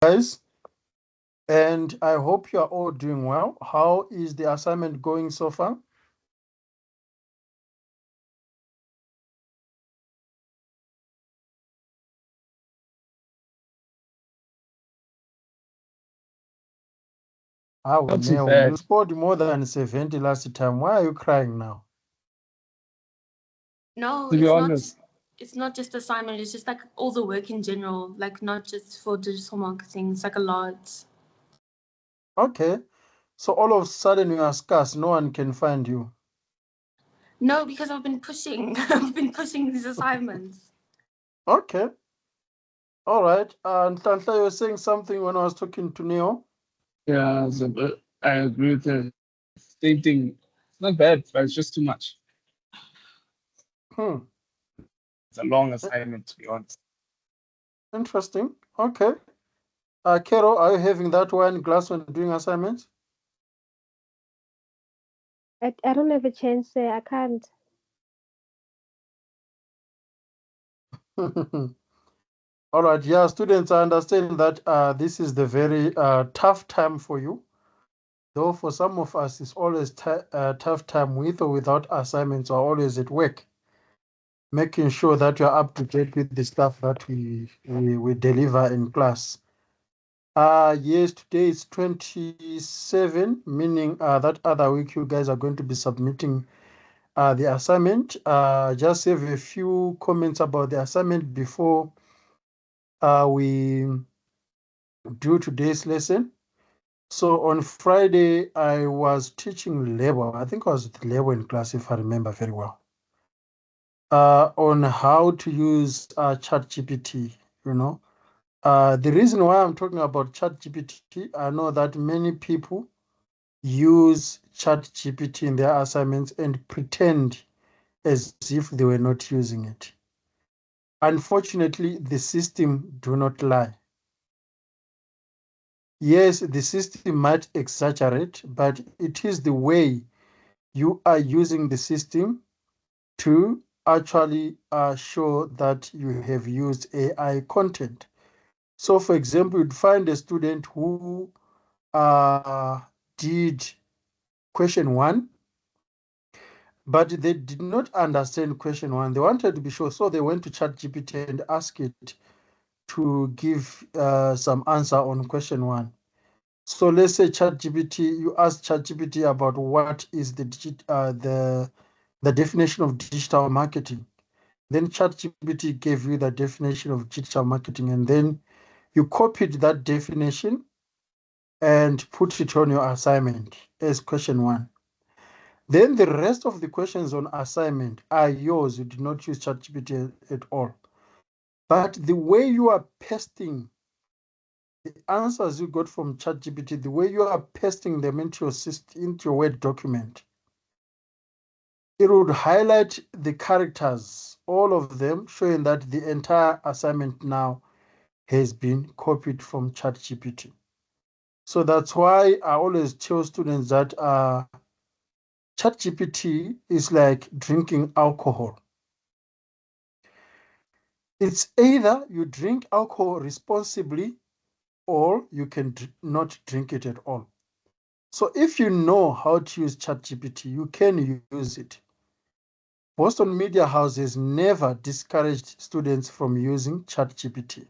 guys, and I hope you are all doing well. How is the assignment going so far? Not too Neo, you bad. scored more than 70 last time. Why are you crying now? No, To be honest, it's not just assignment, it's just like all the work in general, like not just for digital marketing. It's like a lot. Okay, so all of a sudden you are scarce. No one can find you. No, because I've been pushing. I've been pushing these assignments. Okay, all right. And Ntantla, you were saying something when I was talking to Neo. yeah, I agree with the same thing. It's not bad, but it's just too much. Hmm, It's a long assignment, to be honest. interesting. Okay. Carol, are you having that wine glass when doing assignments? I don't have a chance there. I can't. All right, yeah, students, I understand that this is the very tough time for you. Though for some of us, it's always tough time with or without assignments or always at work, making sure that you're up to date with the stuff that we deliver in class. Yes, today is 27, meaning that other week you guys are going to be submitting the assignment. Just have a few comments about the assignment before we do today's lesson. So on Friday, I was teaching labor. I think I was with labor in class, if I remember very well, on how to use ChatGPT. You know, the reason why I'm talking about ChatGPT, I know that many people use ChatGPT in their assignments and pretend as if they were not using it. Unfortunately, the system do not lie. Yes, the system might exaggerate, but it is the way you are using the system to actually show that you have used AI content. So, for example, you'd find a student who did question one, but they did not understand question one. They wanted to be sure, so they went to ChatGPT and asked it to give some answer on question one. So let's say ChatGPT, you ask ChatGPT about what is the definition of digital marketing. Then ChatGPT gave you the definition of digital marketing, and then you copied that definition and put it on your assignment as question one. Then the rest of the questions on assignment are yours. You did not use ChatGPT at all. But the way you are pasting the answers you got from ChatGPT, the way you are pasting them into your system, into your Word document, it would highlight the characters, all of them, showing that the entire assignment now has been copied from ChatGPT. So that's why I always tell students that ChatGPT is like drinking alcohol. It's either you drink alcohol responsibly or you can not drink it at all. So if you know how to use ChatGPT, you can use it. Boston Media House has never discouraged students from using ChatGPT.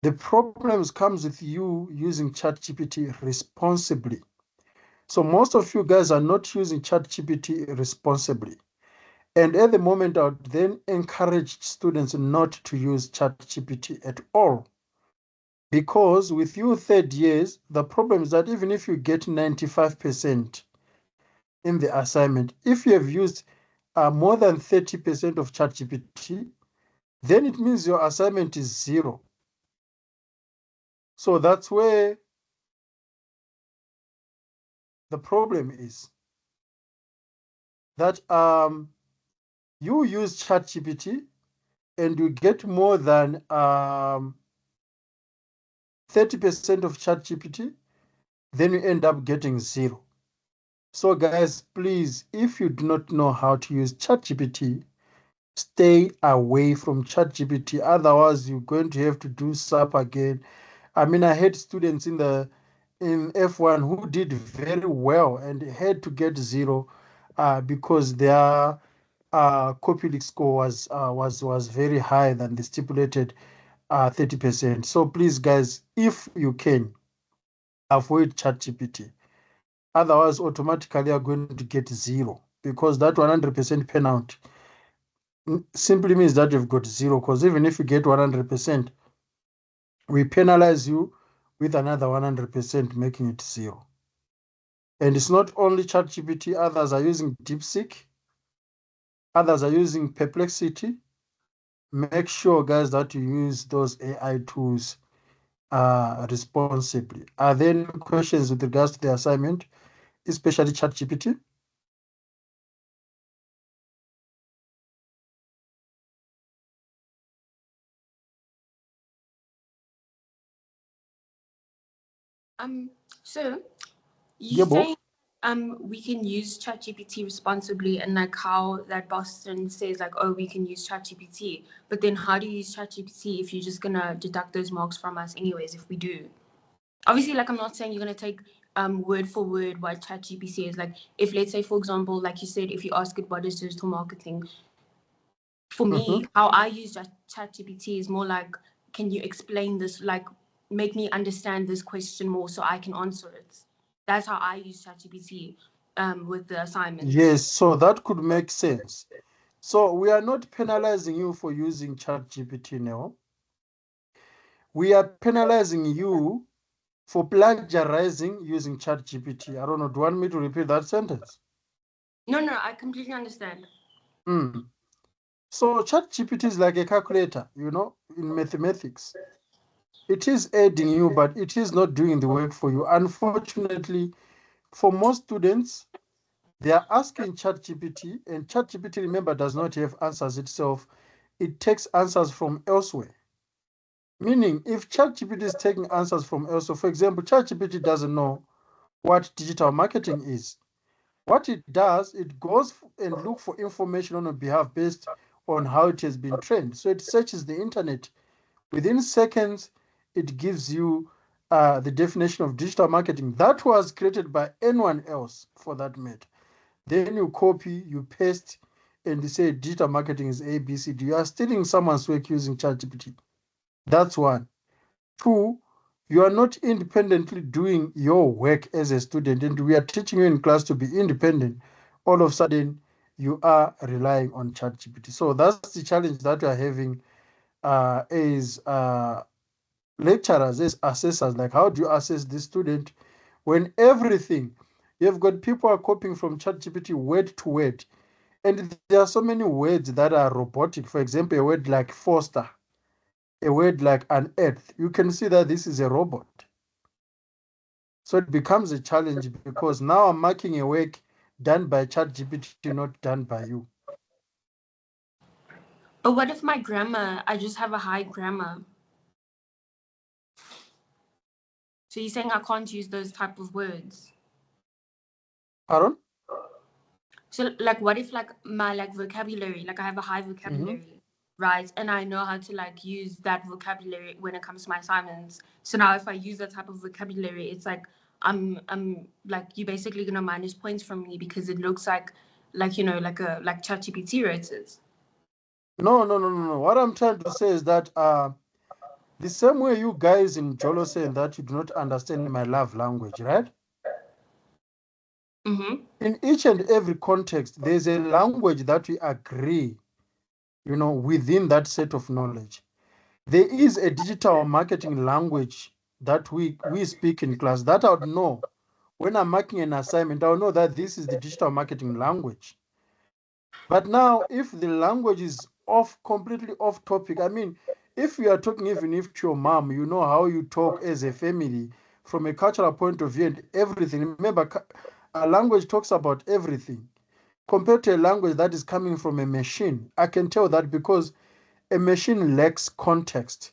The problems comes with you using ChatGPT responsibly. So most of you guys are not using ChatGPT responsibly. And at the moment, I would then encourage students not to use ChatGPT at all. Because with you third years, the problem is that even if you get 95% in the assignment, if you have used more than 30% of ChatGPT, then it means your assignment is zero. So that's where the problem is. That you use ChatGPT and you get more than 30% of ChatGPT, then you end up getting zero. So guys, please, if you do not know how to use ChatGPT, stay away from ChatGPT. Otherwise, you're going to have to do SAP again. I mean, I had students in F1 who did very well and had to get 0 because their copy score was very high than the stipulated 30%. So please, guys, if you can, avoid ChatGPT. Otherwise, automatically you are going to get 0 because that 100% penalty simply means that you've got 0, because even if you get 100%, we penalize you with another 100%, making it 0. And it's not only ChatGPT, others are using DeepSeek, others are using Perplexity. Make sure, guys, that you use those AI tools responsibly. Are there any questions with regards to the assignment, especially ChatGPT? So you Gebo? saying we can use ChatGPT responsibly, and like how that Boston says like, oh, we can use ChatGPT, but then how do you use ChatGPT if you're just gonna deduct those marks from us anyways if we do? Obviously, like I'm not saying you're gonna take word for word what ChatGPT is. Like if let's say for example, like you said, if you ask it what is digital marketing, for me, how I use ChatGPT is more like, can you explain this? Like, make me understand this question more so I can answer it. That's how I use ChatGPT with the assignments. Yes, so that could make sense. So we are not penalizing you for using ChatGPT now. We are penalizing you for plagiarizing using ChatGPT. I don't know, do you want me to repeat that sentence? No, I completely understand. So ChatGPT is like a calculator, in mathematics. It is aiding you, but it is not doing the work for you. Unfortunately, for most students, they are asking ChatGPT, and ChatGPT, remember, does not have answers itself. It takes answers from elsewhere. Meaning, if ChatGPT is taking answers from elsewhere, for example, ChatGPT doesn't know what digital marketing is. What it does, it goes and look for information on your behalf based on how it has been trained. So it searches the internet. Within seconds, it gives you the definition of digital marketing that was created by anyone else for that matter. Then you copy, you paste, and you say digital marketing is A, B, C, D. You are stealing someone's work using ChatGPT. That's one. Two, you are not independently doing your work as a student, and we are teaching you in class to be independent. All of a sudden, you are relying on ChatGPT. So that's the challenge that we are having as lecturers, as assessors. Like, how do you assess this student when everything you've got people are copying from ChatGPT word to word, and there are so many words that are robotic. For example, a word like foster, a word like unearth, you can see that this is a robot. So it becomes a challenge because now I'm marking a work done by ChatGPT, not done by you. But what if my grammar, I just have a high grammar? So you're saying I can't use those type of words? Aaron? So like what if like my like vocabulary, like I have a high vocabulary, right? And I know how to like use that vocabulary when it comes to my assignments. So now if I use that type of vocabulary, it's like I'm like you're basically gonna minus points from me because it looks like like ChatGPT wrote it. No. What I'm trying to say is that the same way you guys in Jolo saying that you do not understand my love language, right? In each and every context, there's a language that we agree, within that set of knowledge. There is a digital marketing language that we speak in class that I would know. When I'm marking an assignment, I'll know that this is the digital marketing language. But now, if the language is completely off topic, I mean, if you are talking even if to your mom, you know how you talk as a family from a cultural point of view and everything. Remember, a language talks about everything. Compared to a language that is coming from a machine, I can tell that because a machine lacks context.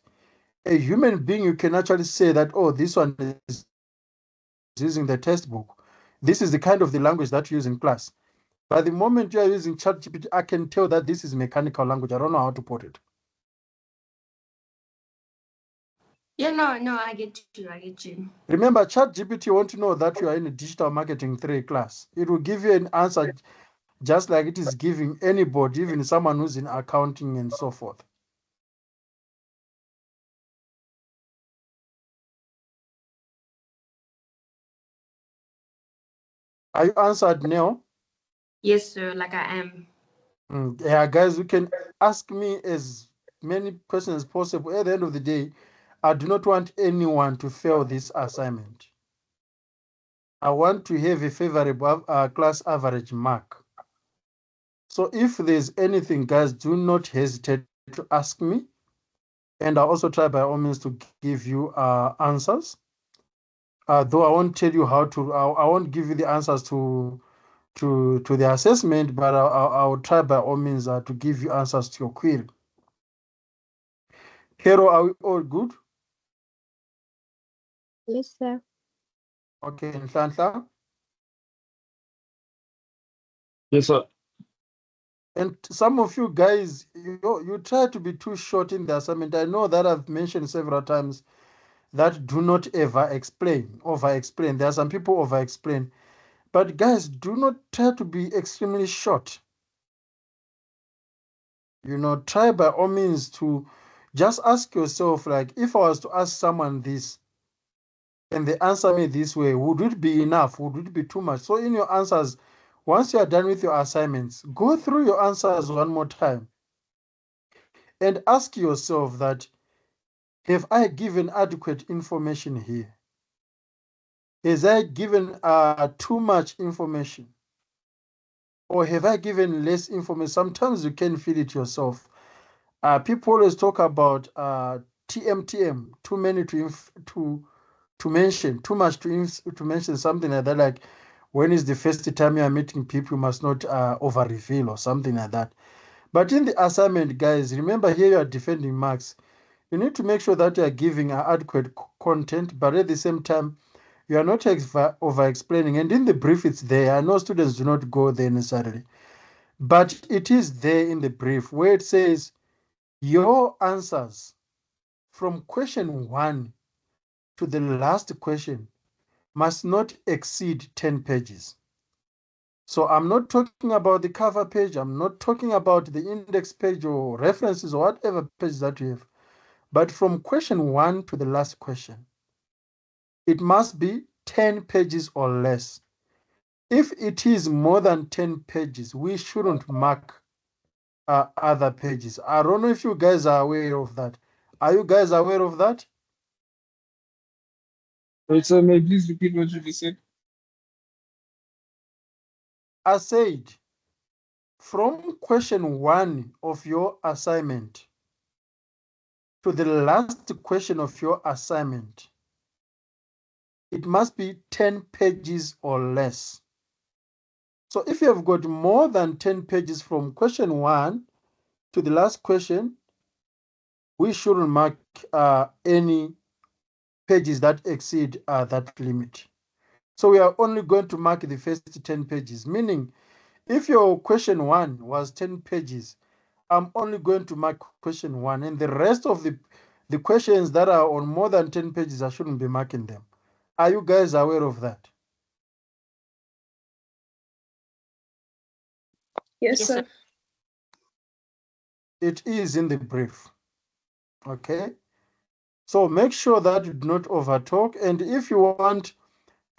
A human being, you can actually say that, oh, this one is using the textbook. This is the kind of the language that you use in class. By the moment you are using ChatGPT, I can tell that this is mechanical language. I don't know how to put it. Yeah, no, I get you. Remember, ChatGPT won't know that you are in a digital marketing 3 class. It will give you an answer just like it is giving anybody, even someone who's in accounting and so forth. Are you answered now? Yes, sir, like I am. Yeah, guys, you can ask me as many questions as possible. At the end of the day, I do not want anyone to fail this assignment. I want to have a favorable class average mark. So if there's anything, guys, do not hesitate to ask me. And I'll also try by all means to give you answers. Though I won't tell you how to, I won't give you the answers to the assessment, but I'll try by all means to give you answers to your query. Hero, are we all good? Yes, sir. Okay, Nhlanhla. Yes, sir. And some of you guys, you try to be too short in the assignment. I know that I've mentioned several times that do not ever over-explain. There are some people over-explain. But guys, do not try to be extremely short. Try by all means to just ask yourself, like, if I was to ask someone this and they answer me this way, would it be enough? Would it be too much? So in your answers, once you are done with your assignments, go through your answers one more time and ask yourself that, have I given adequate information here? Has I given too much information? Or have I given less information? Sometimes you can feel it yourself. People always talk about TMTM, too many to mention, too much to mention, something like that. Like, when is the first time you are meeting people, you must not over reveal or something like that. But in the assignment, guys, remember here you are defending marks. You need to make sure that you are giving adequate content, but at the same time, you are not over explaining. And in the brief, it's there. I know students do not go there necessarily, but it is there in the brief where it says your answers from question 1 to the last question must not exceed 10 pages. So I'm not talking about the cover page. I'm not talking about the index page or references or whatever page that you have. But from question 1 to the last question, it must be 10 pages or less. If it is more than 10 pages, we shouldn't mark other pages. I don't know if you guys are aware of that. Are you guys aware of that? Wait, sir, may you please repeat what you just said? I said, from question 1 of your assignment to the last question of your assignment, it must be 10 pages or less. So if you have got more than 10 pages from question 1 to the last question, we shouldn't mark any pages that exceed that limit. So we are only going to mark the first 10 pages, meaning if your question 1 was 10 pages, I'm only going to mark question 1, and the rest of the questions that are on more than 10 pages, I shouldn't be marking them. Are you guys aware of that? Yes, Yes, sir. sir. It is in the brief. Okay? So make sure that you do not overtalk, and if you want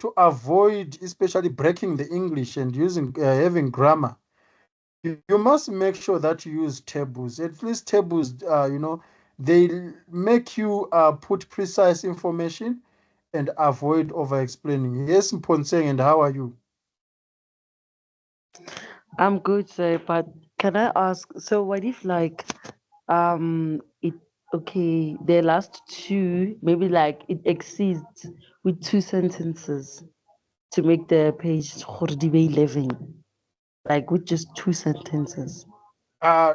to avoid especially breaking the English and using having grammar, you must make sure that you use tables. At least tables, they make you put precise information and avoid over explaining. Yes, Mponseng, and how are you? I'm good, sir, but can I ask, so what if like it okay, the last two, maybe like it exceeds with 2 sentences to make the page gore di be 11, like with just 2 sentences. Uh,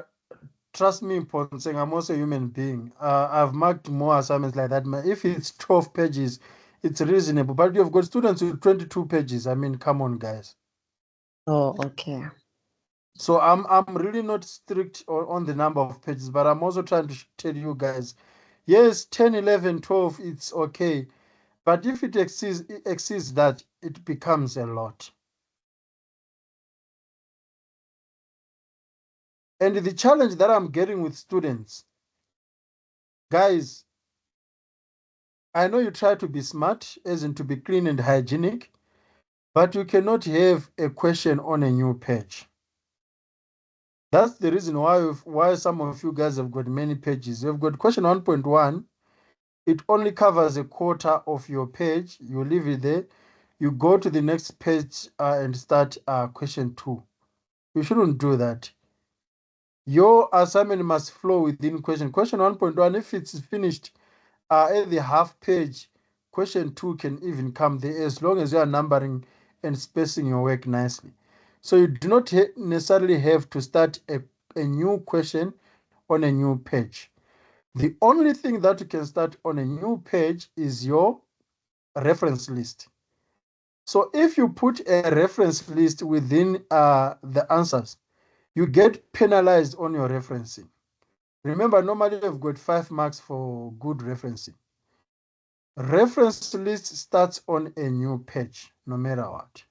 Trust me, Mponseng, I'm also a human being. I've marked more assignments like that. If it's 12 pages, it's reasonable. But you've got students with 22 pages. I mean, come on, guys. Oh, okay. So I'm really not strict on the number of pages, but I'm also trying to tell you guys, Yes, 10, 11, 12, it's okay. But if it exceeds that, it becomes a lot. And the challenge that I'm getting with students, guys, I know you try to be smart, as in to be clean and hygienic, but you cannot have a question on a new page. That's the reason why some of you guys have got many pages. You've got question 1.1. It only covers a quarter of your page. You leave it there. You go to the next page and start question 2. You shouldn't do that. Your assignment must flow within question. Question 1.1, if it's finished at the half page, question 2 can even come there as long as you are numbering and spacing your work nicely. So you do not necessarily have to start a new question on a new page. The only thing that you can start on a new page is your reference list. So if you put a reference list within the answers, you get penalized on your referencing. Remember, normally you've got 5 marks for good referencing. Reference list starts on a new page, no matter what.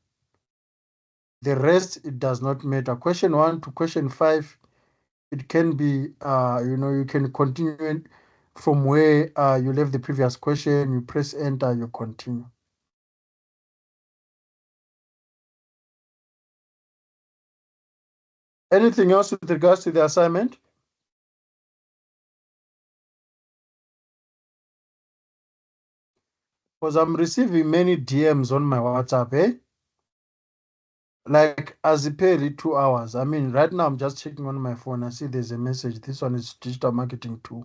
The rest, it does not matter. Question 1 to question 5, it can be, you can continue from where you left the previous question, you press enter, you continue. Anything else with regards to the assignment? Because I'm receiving many DMs on my WhatsApp, Like as per 2 hours. I mean, right now I'm just checking on my phone. I see there's a message. This one is digital marketing too.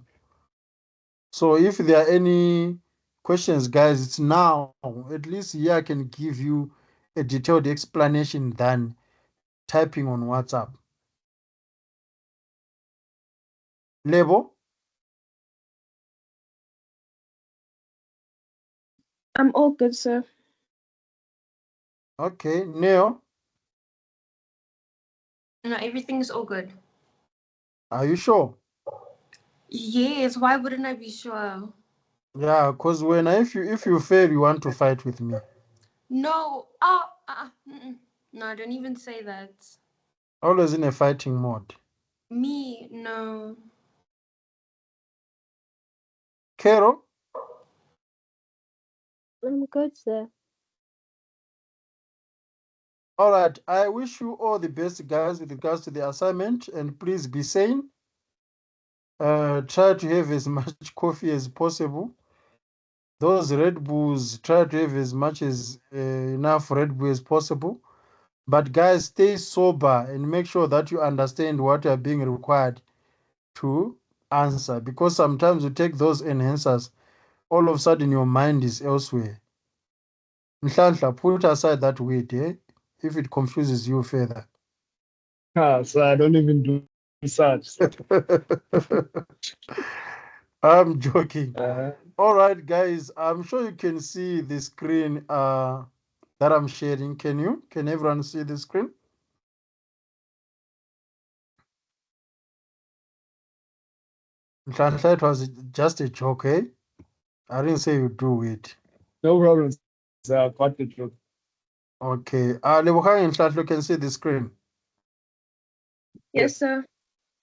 So if there are any questions, guys, it's now. At least here I can give you a detailed explanation than typing on WhatsApp. Lebo? I'm all good, sir. Okay. Neo? No, everything's all good. Are you sure? Yes, why wouldn't I be sure? Yeah, because if you fail, you want to fight with me. No, no, don't even say that. Always in a fighting mode. Me, no. Carol? I'm good, sir. All right. I wish you all the best, guys, with regards to the assignment. And please be sane. Try to have as much coffee as possible. Those Red Bulls, try to have as much as enough Red Bull as possible. But guys, stay sober and make sure that you understand what you are being required to answer. Because sometimes you take those enhancers, all of a sudden your mind is elsewhere. Nhlanhla, put aside that weight, if it confuses you further. So I don't even do such. I'm joking. Uh, All right, guys, I'm sure you can see the screen that I'm sharing. Can you? Can everyone see the screen? Nhlanhla, it was just a joke, I didn't say you do it. no problem. So I got the joke. Okay. Lebogang and Nhlanhla can see the screen. Yes, sir.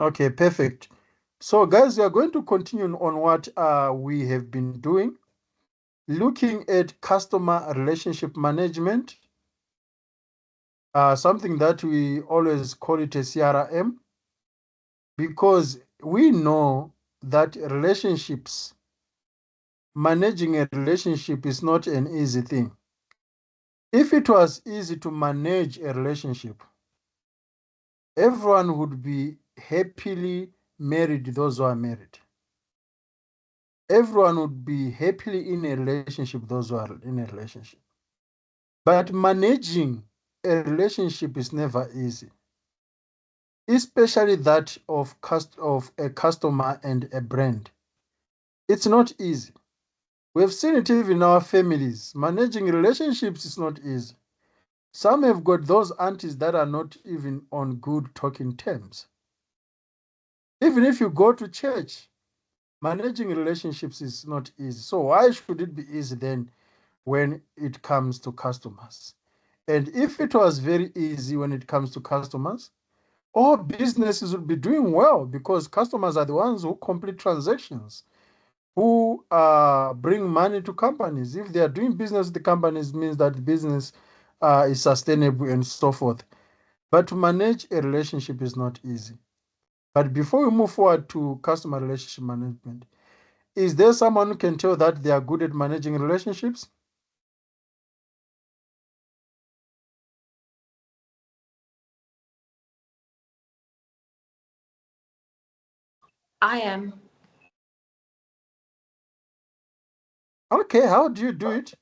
Okay, perfect. So, guys, we are going to continue on what we have been doing, looking at customer relationship management, something that we always call it a CRM, because we know that managing a relationship is not an easy thing. If it was easy to manage a relationship, everyone would be happily married, those who are married. Everyone would be happily in a relationship, those who are in a relationship. But managing a relationship is never easy, especially that of a customer and a brand. It's not easy. We've seen it even in our families. Managing relationships is not easy. Some have got those aunties that are not even on good talking terms. Even if you go to church, Managing relationships is not easy. So why should it be easy then when it comes to customers? And if it was very easy when it comes to customers, all businesses would be doing well because customers are the ones who complete transactions, who bring money to companies. If they are doing business with the companies, means that the business is sustainable and so forth. But to manage a relationship is not easy. But before we move forward to customer relationship management, is there someone who can tell that they are good at managing relationships? I am. Okay, how do you do it?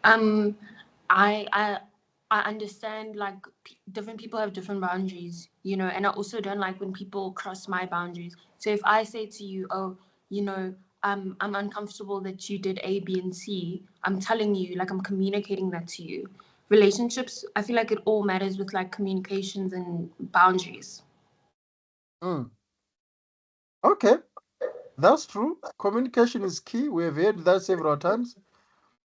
I I I understand like different people have different boundaries, you know, and I also don't like when people cross my boundaries. So if I say to you, oh, you know, I'm uncomfortable that you did A, B, and C, I'm telling you, like I'm communicating that to you. Relationships, I feel like it all matters with like communications and boundaries. Mm. Okay, that's true. Communication is key. We have heard that several times.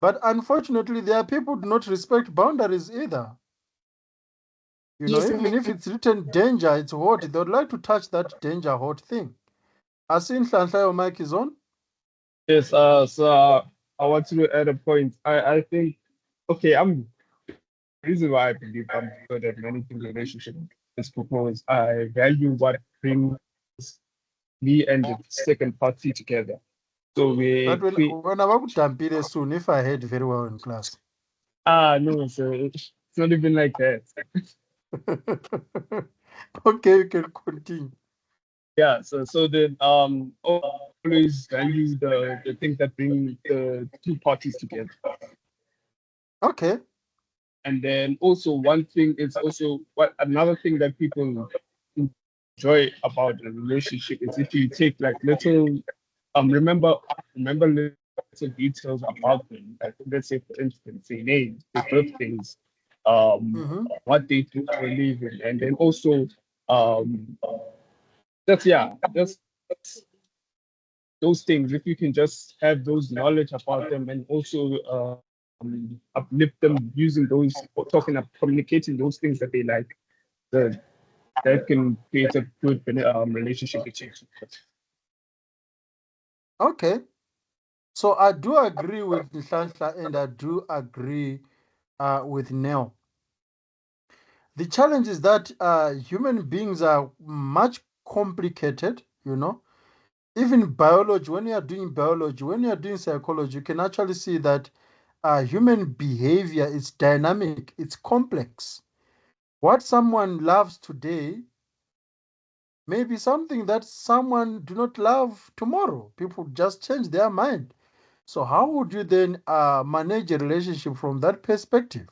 But unfortunately, there are people who do not respect boundaries either. You know, Yes, even if it's written danger, it's hot, they would like to touch that danger hot thing. I see Nhlanhla, your mic is on. Yes, I want to add a point. I think, okay, the reason why I believe I'm good at managing relationship is because I value what brings me and the second party together. So But we create, when I work with soon, if I heard very well in class. no, so it's not even like that. Okay, you can continue. Yeah, so then always value the things that bring the two parties together. Okay. And then also one thing is also what another thing that people enjoy about a relationship is if you take like little remember little details about them. Like let's say for instance, their names, their birthdays, Mm-hmm. what they do for a living, and then also um just yeah, just those things. If you can just have those knowledge about them and also uplift them using those or talking up communicating those things that they like, the that can create a good relationship between two. Okay. So I do agree with Nhlanhla and I do agree with Nell. The challenge is that human beings are much complicated, you know. Even biology, when you are doing biology, when you are doing psychology, you can actually see that human behavior is dynamic, it's complex. What someone loves today may be something that someone do not love tomorrow. People just change their mind. So how would you then manage a relationship from that perspective?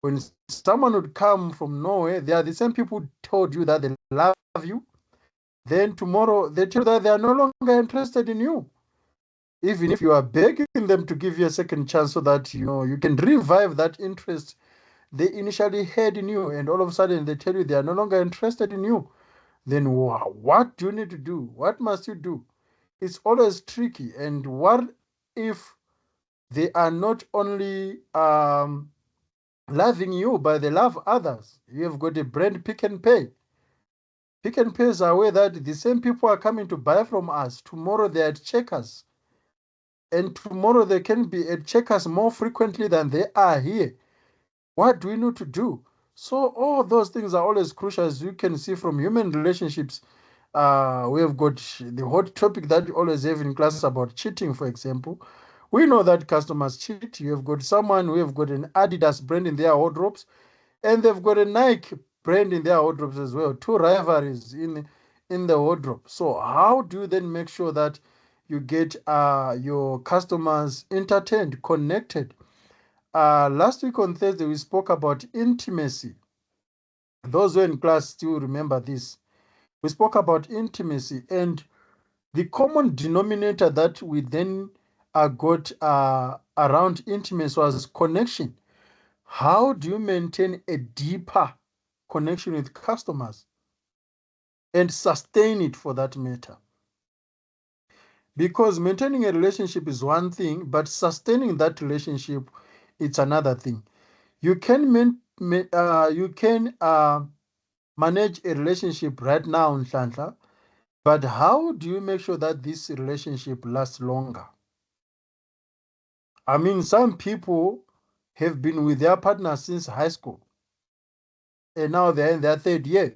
When someone would come from nowhere, they are the same people who told you that they love you. Then tomorrow they tell you that they are no longer interested in you. Even if you are begging them to give you a second chance so that you know you can revive that interest they initially had in you, and all of a sudden they tell you they are no longer interested in you, then what do you need to do? What must you do? It's always tricky. And what if they are not only loving you, but they love others? You have got a brand Pick and Pay. Pick and Pay is aware that the same people are coming to buy from us. Tomorrow they are at Checkers. And tomorrow they can be at Checkers more frequently than they are here. What do we need to do? So all those things are always crucial, as you can see from human relationships. We have got the hot topic that you always have in classes about cheating, for example. We know that customers cheat. You have got someone who have got an Adidas brand in their wardrobes, and they've got a Nike brand in their wardrobes as well. Two rivalries in the wardrobe. So how do you then make sure that you get your customers entertained, connected? Last week on Thursday, we spoke about intimacy. Those who are in class still remember this. We spoke about intimacy, and the common denominator that we then got around intimacy was connection. How do you maintain a deeper connection with customers and sustain it for that matter? Because maintaining a relationship is one thing, but sustaining that relationship, it's another thing. You can manage a relationship right now, Nhlanhla, but how do you make sure that this relationship lasts longer? I mean, some people have been with their partner since high school, and now they're in their third year.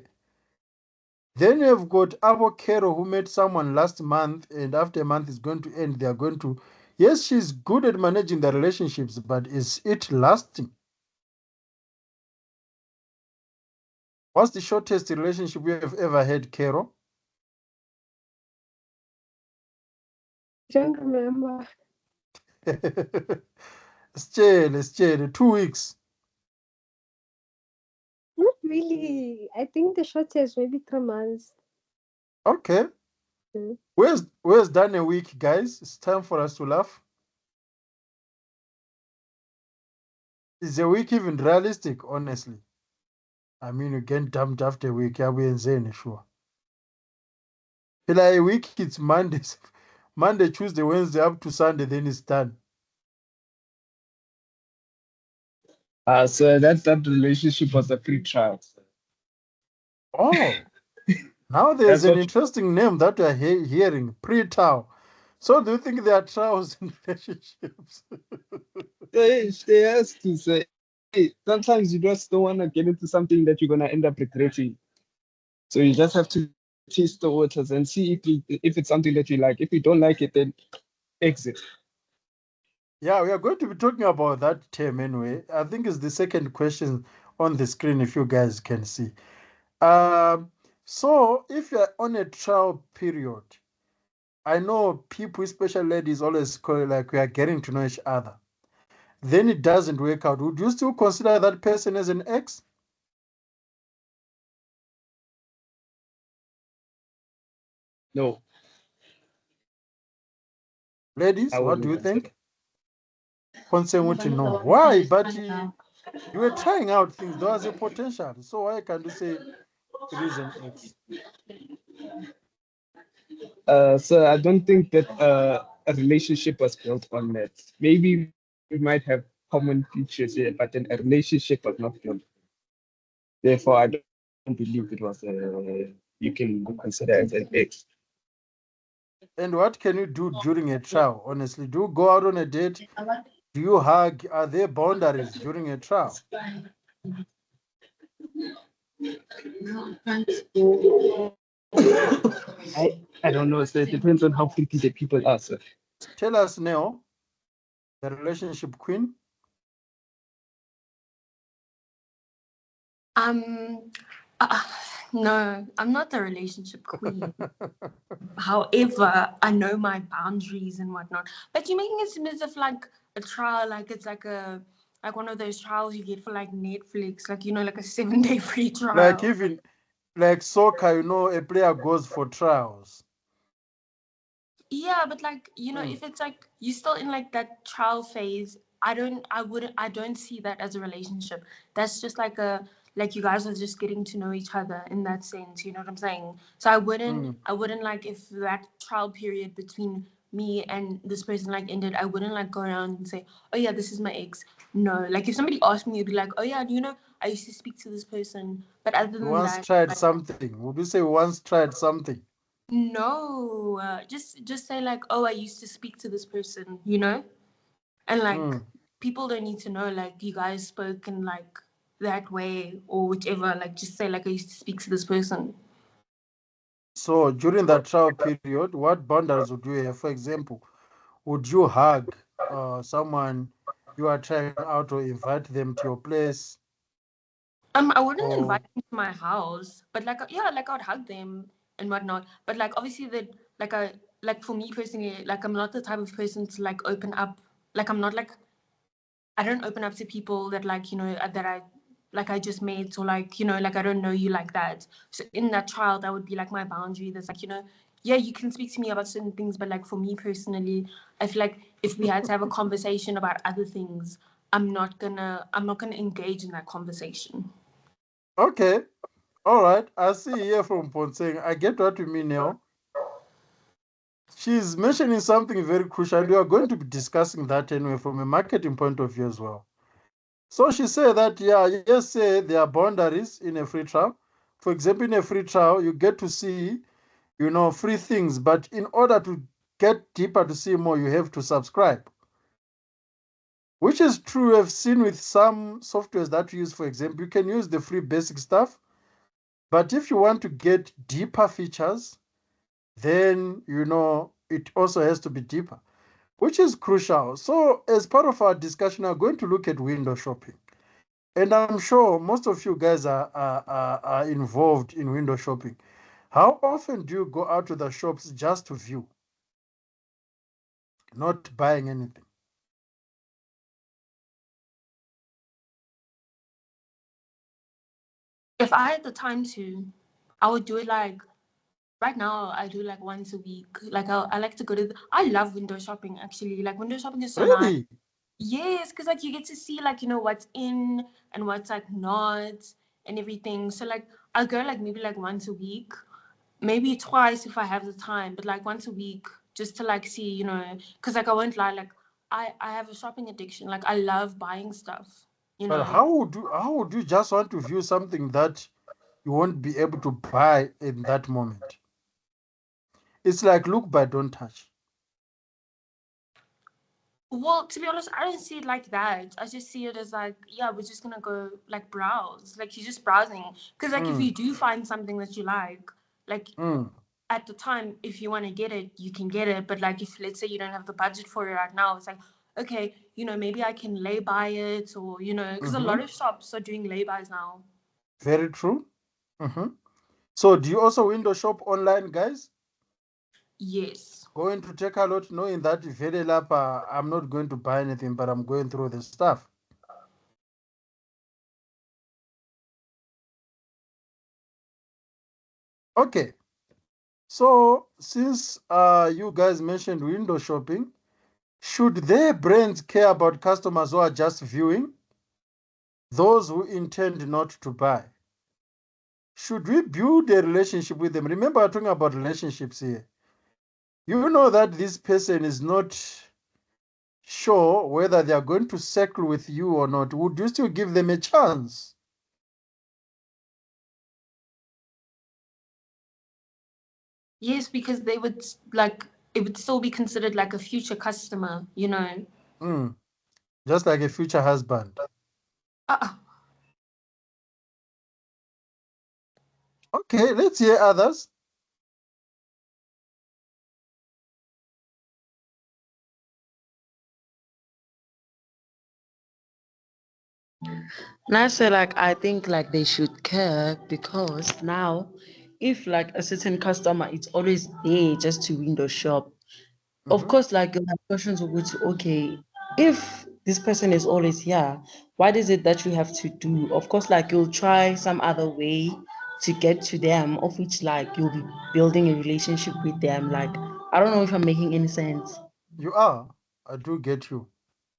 Then you've got Avocado who met someone last month, and after a month is going to end, they're going to. Yes, she's good at managing the relationships, but is it lasting? What's the shortest relationship you have ever had, Carol? Don't remember. Sitshele, 2 weeks. Not really. I think the shortest maybe 3 months. Okay. Mm. Where's done a week, guys? It's time for us to laugh. Is a week even realistic, honestly? I mean, you get dumped after a week, yeah, we're insane, sure. Like a week, it's Monday, Tuesday, Wednesday, up to Sunday, then it's done. So that relationship was a free trial. Oh, now there's That's an what interesting name that we're hearing, pre-trial. So do you think there are trials in relationships? they has to say. Hey, sometimes you just don't want to get into something that you're gonna end up regretting. So you just have to taste the waters and see if it's something that you like. If you don't like it, then exit. Yeah, we are going to be talking about that term anyway. I think it's the second question on the screen, if you guys can see. So if you're on a trial period, I know people, especially ladies, always call it like we are getting to know each other. Then it doesn't work out. Would you still consider that person as an ex? No, Ladies, I what do wouldn't you consider. think? Consequently, no. Why? But you were trying out things. There was a potential. So why can't you say it is an ex? So I don't think that a relationship was built on that. Maybe we might have common features here, but then a relationship was not built. Therefore, I don't believe it was you can consider as an ex. And what can you do during a trial? Honestly, do you go out on a date? Do you hug? Are there boundaries during a trial? I don't know. So it depends on how freaky the people are. So. Tell us, Neo, the relationship queen. Um, uh, no, I'm not the relationship queen. However, I know my boundaries and whatnot. But you're making it seem as if like a trial, like it's like one of those trials you get for like Netflix, like like a 7-day free Like trial. even like soccer, a player goes for trials. Yeah, but like Mm. if it's like you're still in like that trial phase, I don't see that as a relationship. That's just like you guys are just getting to know each other in that sense. You know what I'm saying? So I wouldn't like if that trial period between me and this person like ended, I wouldn't like go around and say, oh yeah, this is my ex. No, like if somebody asked me, it'd be like, oh yeah, I used to speak to this person, but other We than once that, tried like, something. Would you say we once tried something? no, just say like, oh, I used to speak to this person, and like Mm. people don't need to know like you guys spoke in like that way or whichever. Like just say like I used to speak to this person. So during that trial period, what boundaries would you have? For example, would you hug someone you are trying out or invite them to your place? I wouldn't invite Or them to my house, but like yeah, like I would hug them and whatnot. But like obviously that like for me personally, like I'm not the type of person to like open up. Like I'm not like I don't open up to people that like that I just met or like like I don't know you like that. So in that trial, that would be like my boundary. That's like yeah, you can speak to me about certain things, but like for me personally, I feel like if we had to have a conversation about other things, I'm not gonna engage in that conversation. okay, all right. I see here from Ponseng. I get what you mean now. She's mentioning something very crucial. We are going to be discussing that anyway from a marketing point of view as well. So she said that, yes, say there are boundaries in a free trial. For example, in a free trial, you get to see, free things. But in order to get deeper to see more, you have to subscribe. Which is true, I've seen with some softwares that we use, for example, you can use the free basic stuff. But if you want to get deeper features, then, it also has to be deeper, which is crucial. So as part of our discussion, I'm going to look at window shopping. And I'm sure most of you guys are involved in window shopping. How often do you go out to the shops just to view, not buying anything? If I had the time to, I would do it like right now. I do like once a week. Like I like to go to. I love window shopping actually. Like window shopping is so nice. Really? Yes, because like you get to see like what's in and what's like not and everything. So like I'll go like maybe like once a week, maybe twice if I have the time, but like once a week just to like see, because like I won't lie, like I have a shopping addiction. Like I love buying stuff, But how would you just want to view something that you won't be able to buy in that moment? It's like look but don't touch. Well, to be honest, I don't see it like that. I just see it as like, yeah, we're just gonna go like browse. Like you're just browsing. Because like if you do find something that you like Mm. at the time, if you want to get it, you can get it. But like if let's say you don't have the budget for it right now, it's like, okay, maybe I can lay buy it or because a lot Mm-hmm. of shops are doing lay buys now. Very true. Mm-hmm. So do you also window shop online, guys? Yes. Going to take a lot knowing that very lapa, I'm not going to buy anything, but I'm going through the stuff. Okay. So since you guys mentioned window shopping, should their brands care about customers who are just viewing, those who intend not to buy? Should we build a relationship with them? Remember, we're talking about relationships here. You know that this person is not sure whether they are going to circle with you or not. Would you still give them a chance? Yes, because they would like it would still be considered like a future customer. Mm, just like a future husband. Uh, Okay, let's hear others. And I say like I think like they should care because now if like a certain customer is always there just to window shop, of Mhm. course like you'll have questions of which okay, if this person is always here, what is it that you have to do? Of course, like you'll try some other way to get to them, of which like you'll be building a relationship with them. Like I don't know if I'm making any sense. You are. I do get you.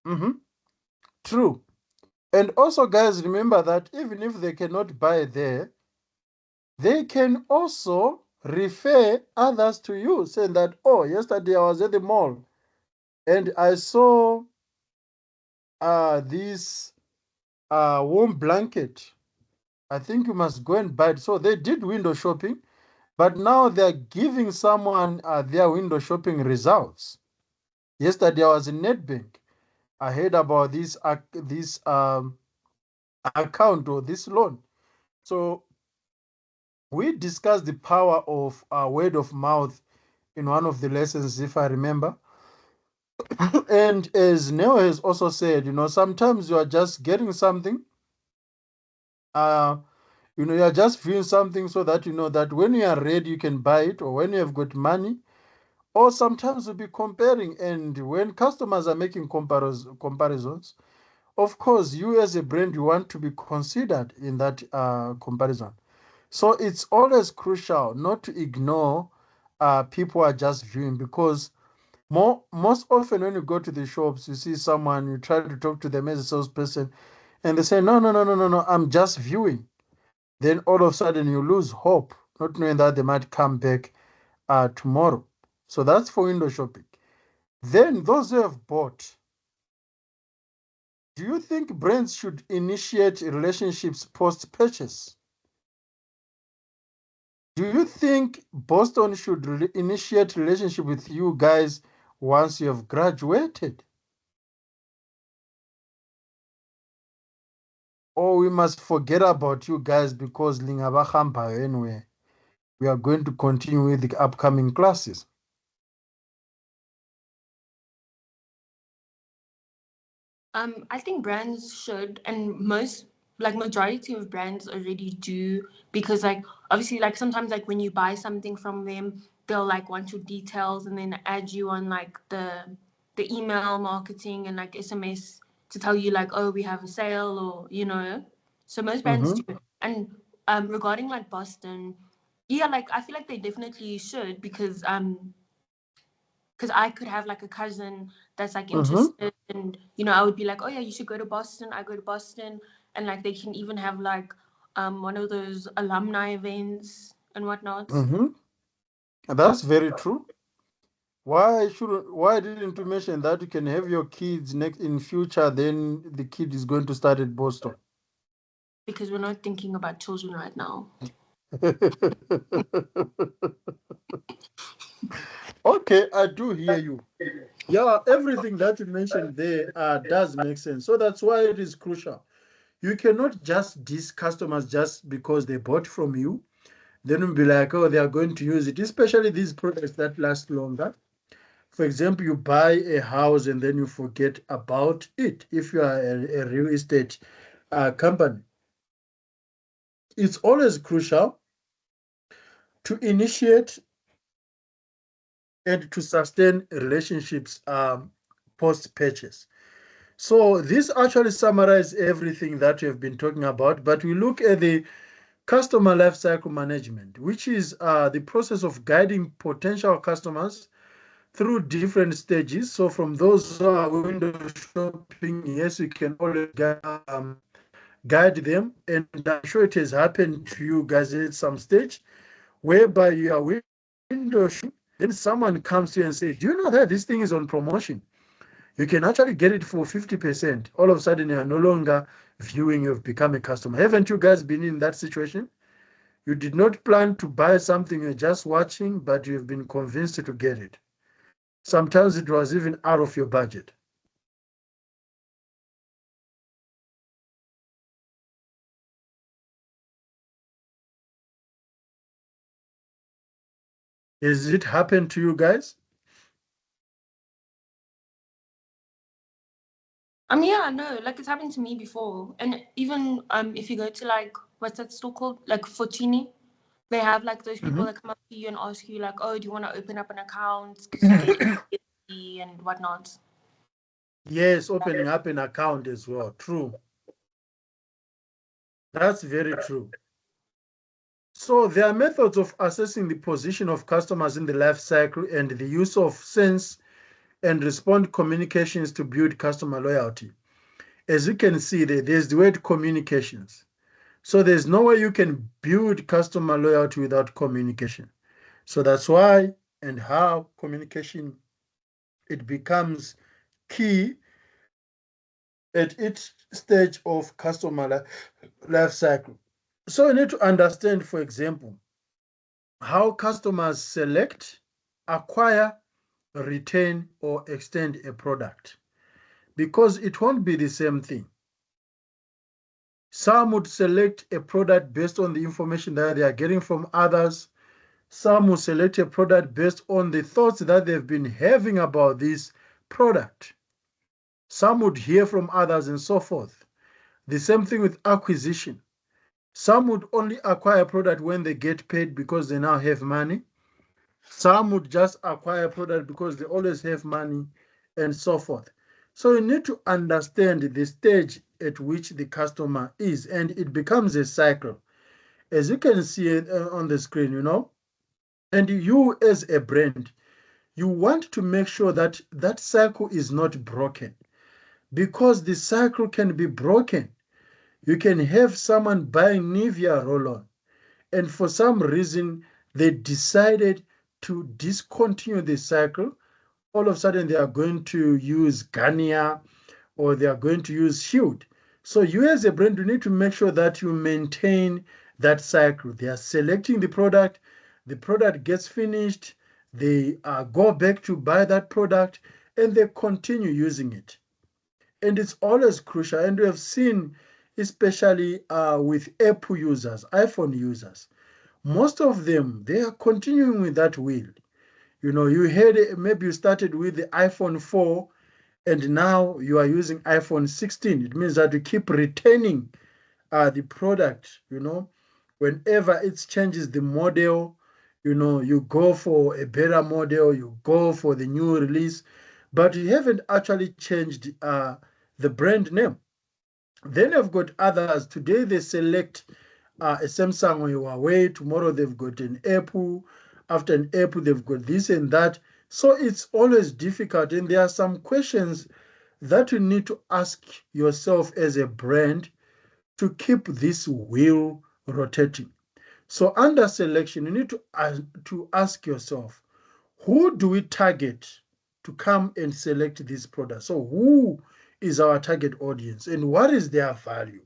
Mm-hmm. True. And also, guys, remember that even if they cannot buy there, they can also refer others to you, saying that, oh, yesterday I was at the mall and I saw this warm blanket. I think you must go and buy it. So they did window shopping, but now they're giving someone their window shopping results. Yesterday I was in Nedbank. I heard about this account or this loan. So we discussed the power of word of mouth in one of the lessons, if I remember. And as Neo has also said, sometimes you are just getting something, uh, you are just viewing something so that you know that when you are ready, you can buy it, or when you have got money, or sometimes you'll be comparing. And when customers are making comparisons, of course, you as a brand, you want to be considered in that comparison. So it's always crucial not to ignore people who are just viewing, because most often when you go to the shops, you see someone, you try to talk to them as a salesperson, and they say, no, no, no, no, no, no, I'm just viewing. Then all of a sudden you lose hope, not knowing that they might come back tomorrow. So that's for window shopping. Then those who have bought, do you think brands should initiate relationships post-purchase? Do you think Boston should initiate relationship with you guys once you have graduated? Or we must forget about you guys because lingabahamba anyway. We are going to continue with the upcoming classes. I think brands should, and most, like majority of brands already do, because like obviously like sometimes like when you buy something from them, they'll like want your details and then add you on like the email marketing and like SMS to tell you like, oh, we have a sale, or you know. So most brands do. And regarding like Boston, yeah, like I feel like they definitely should, because I could have like a cousin that's like interested, and you know I would be like, oh yeah, you should go to Boston. I go to Boston, and like they can even have like one of those alumni events and whatnot. That's very true. Why didn't you mention that you can have your kids next in future, then the kid is going to start at Boston? Because we're not thinking about children right now. Okay, I do hear you. Yeah, everything that you mentioned there does make sense. So that's why it is crucial. You cannot just diss customers just because they bought from you. Then you'll be like, oh, they are going to use it, especially these products that last longer. For example, you buy a house and then you forget about it. If you are a real estate company, it's always crucial to initiate and to sustain relationships post-purchase. So this actually summarizes everything that we have been talking about, but we look at the customer lifecycle management, which is the process of guiding potential customers through different stages. So from those who are window shopping, yes, you can always guide them. And I'm sure it has happened to you guys at some stage, whereby you are window shopping, then someone comes to you and says, do you know that this thing is on promotion? You can actually get it for 50%. All of a sudden, you are no longer viewing, you've become a customer. Haven't you guys been in that situation? You did not plan to buy something, you're just watching, but you've been convinced to get it. Sometimes it was even out of your budget. Has it happened to you guys? Yeah, no, like it's happened to me before, and even if you go to like what's that store called, like Fortini, they have like those people that come up to you and ask you like, oh, do you want to open up an account because you get EFT and whatnot. Yes, opening up an account as well. True. That's very true. So there are methods of assessing the position of customers in the life cycle and the use of sense and respond communications to build customer loyalty. As you can see, there's the word communications. So there's no way you can build customer loyalty without communication. So that's why and how communication, it becomes key at each stage of customer life cycle. So you need to understand, for example, how customers select, acquire, retain, or extend a product, because it won't be the same thing. Some would select a product based on the information that they are getting from others. Some will select a product based on the thoughts that they've been having about this product. Some would hear from others and so forth. The same thing with acquisition. Some would only acquire a product when they get paid because they now have money. Some would just acquire a product because they always have money and so forth. So you need to understand the stage at which the customer is, and it becomes a cycle. As you can see on the screen, and you as a brand, you want to make sure that that cycle is not broken, because the cycle can be broken. You can have someone buying Nivea roll-on, and for some reason they decided to discontinue the cycle, all of a sudden they are going to use Garnier or they are going to use Shield. So you as a brand, you need to make sure that you maintain that cycle. They are selecting the product gets finished, they go back to buy that product, and they continue using it. And it's always crucial. And we have seen, especially with Apple users, iPhone users, most of them, they are continuing with that wheel. You know, you had maybe you started with the iPhone 4 and now you are using iPhone 16. It means that you keep retaining the product, you know, whenever it changes the model, you know, you go for a better model, you go for the new release, but you haven't actually changed the brand name. Then you've got others. Today they select a Samsung or a Huawei. Tomorrow they've got an Apple. After an Apple, they've got this and that. So it's always difficult. And there are some questions that you need to ask yourself as a brand to keep this wheel rotating. So under selection, you need to ask yourself, who do we target to come and select this product? So who is our target audience and what is their value?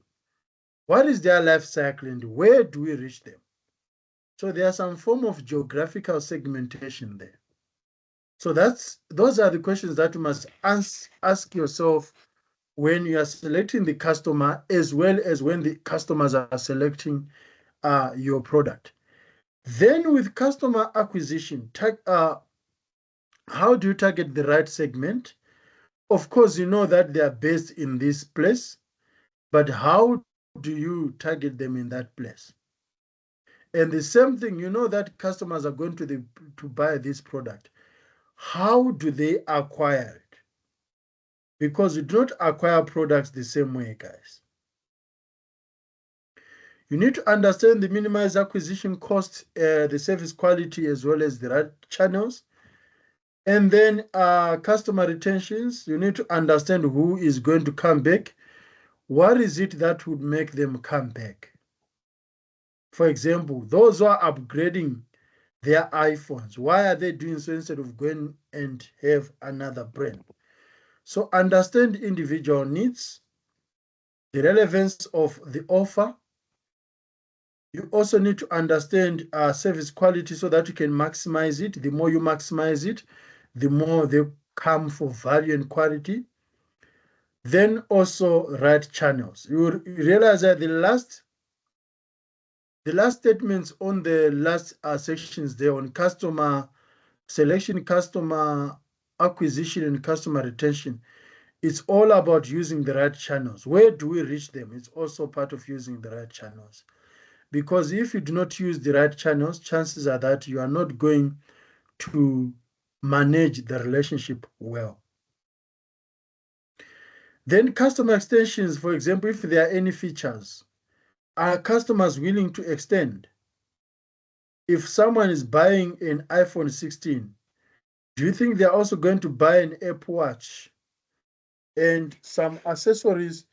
What is their life cycle and where do we reach them? So there's some form of geographical segmentation there. So those are the questions that you must ask yourself when you are selecting the customer, as well as when the customers are selecting your product. Then with customer acquisition, how do you target the right segment? Of course, you know that they are based in this place, but how do you target them in that place? And the same thing, you know that customers are going to buy this product. How do they acquire it? Because you don't acquire products the same way, guys. You need to understand the minimized acquisition cost, the service quality, as well as the right channels. And then customer retentions, you need to understand who is going to come back. What is it that would make them come back? For example, those who are upgrading their iPhones, why are they doing so instead of going and have another brand? So understand individual needs, the relevance of the offer. You also need to understand service quality so that you can maximize it. The more you maximize it, the more they come for value and quality. Then also right channels. You realize that the last statements on the last sections there on customer selection, customer acquisition, and customer retention, it's all about using the right channels. Where do we reach them? It's also part of using the right channels. Because if you do not use the right channels, chances are that you are not going to manage the relationship well. Then customer extensions, for example, if there are any features, are customers willing to extend? If someone is buying an iPhone 16, do you think they're also going to buy an Apple Watch and some accessories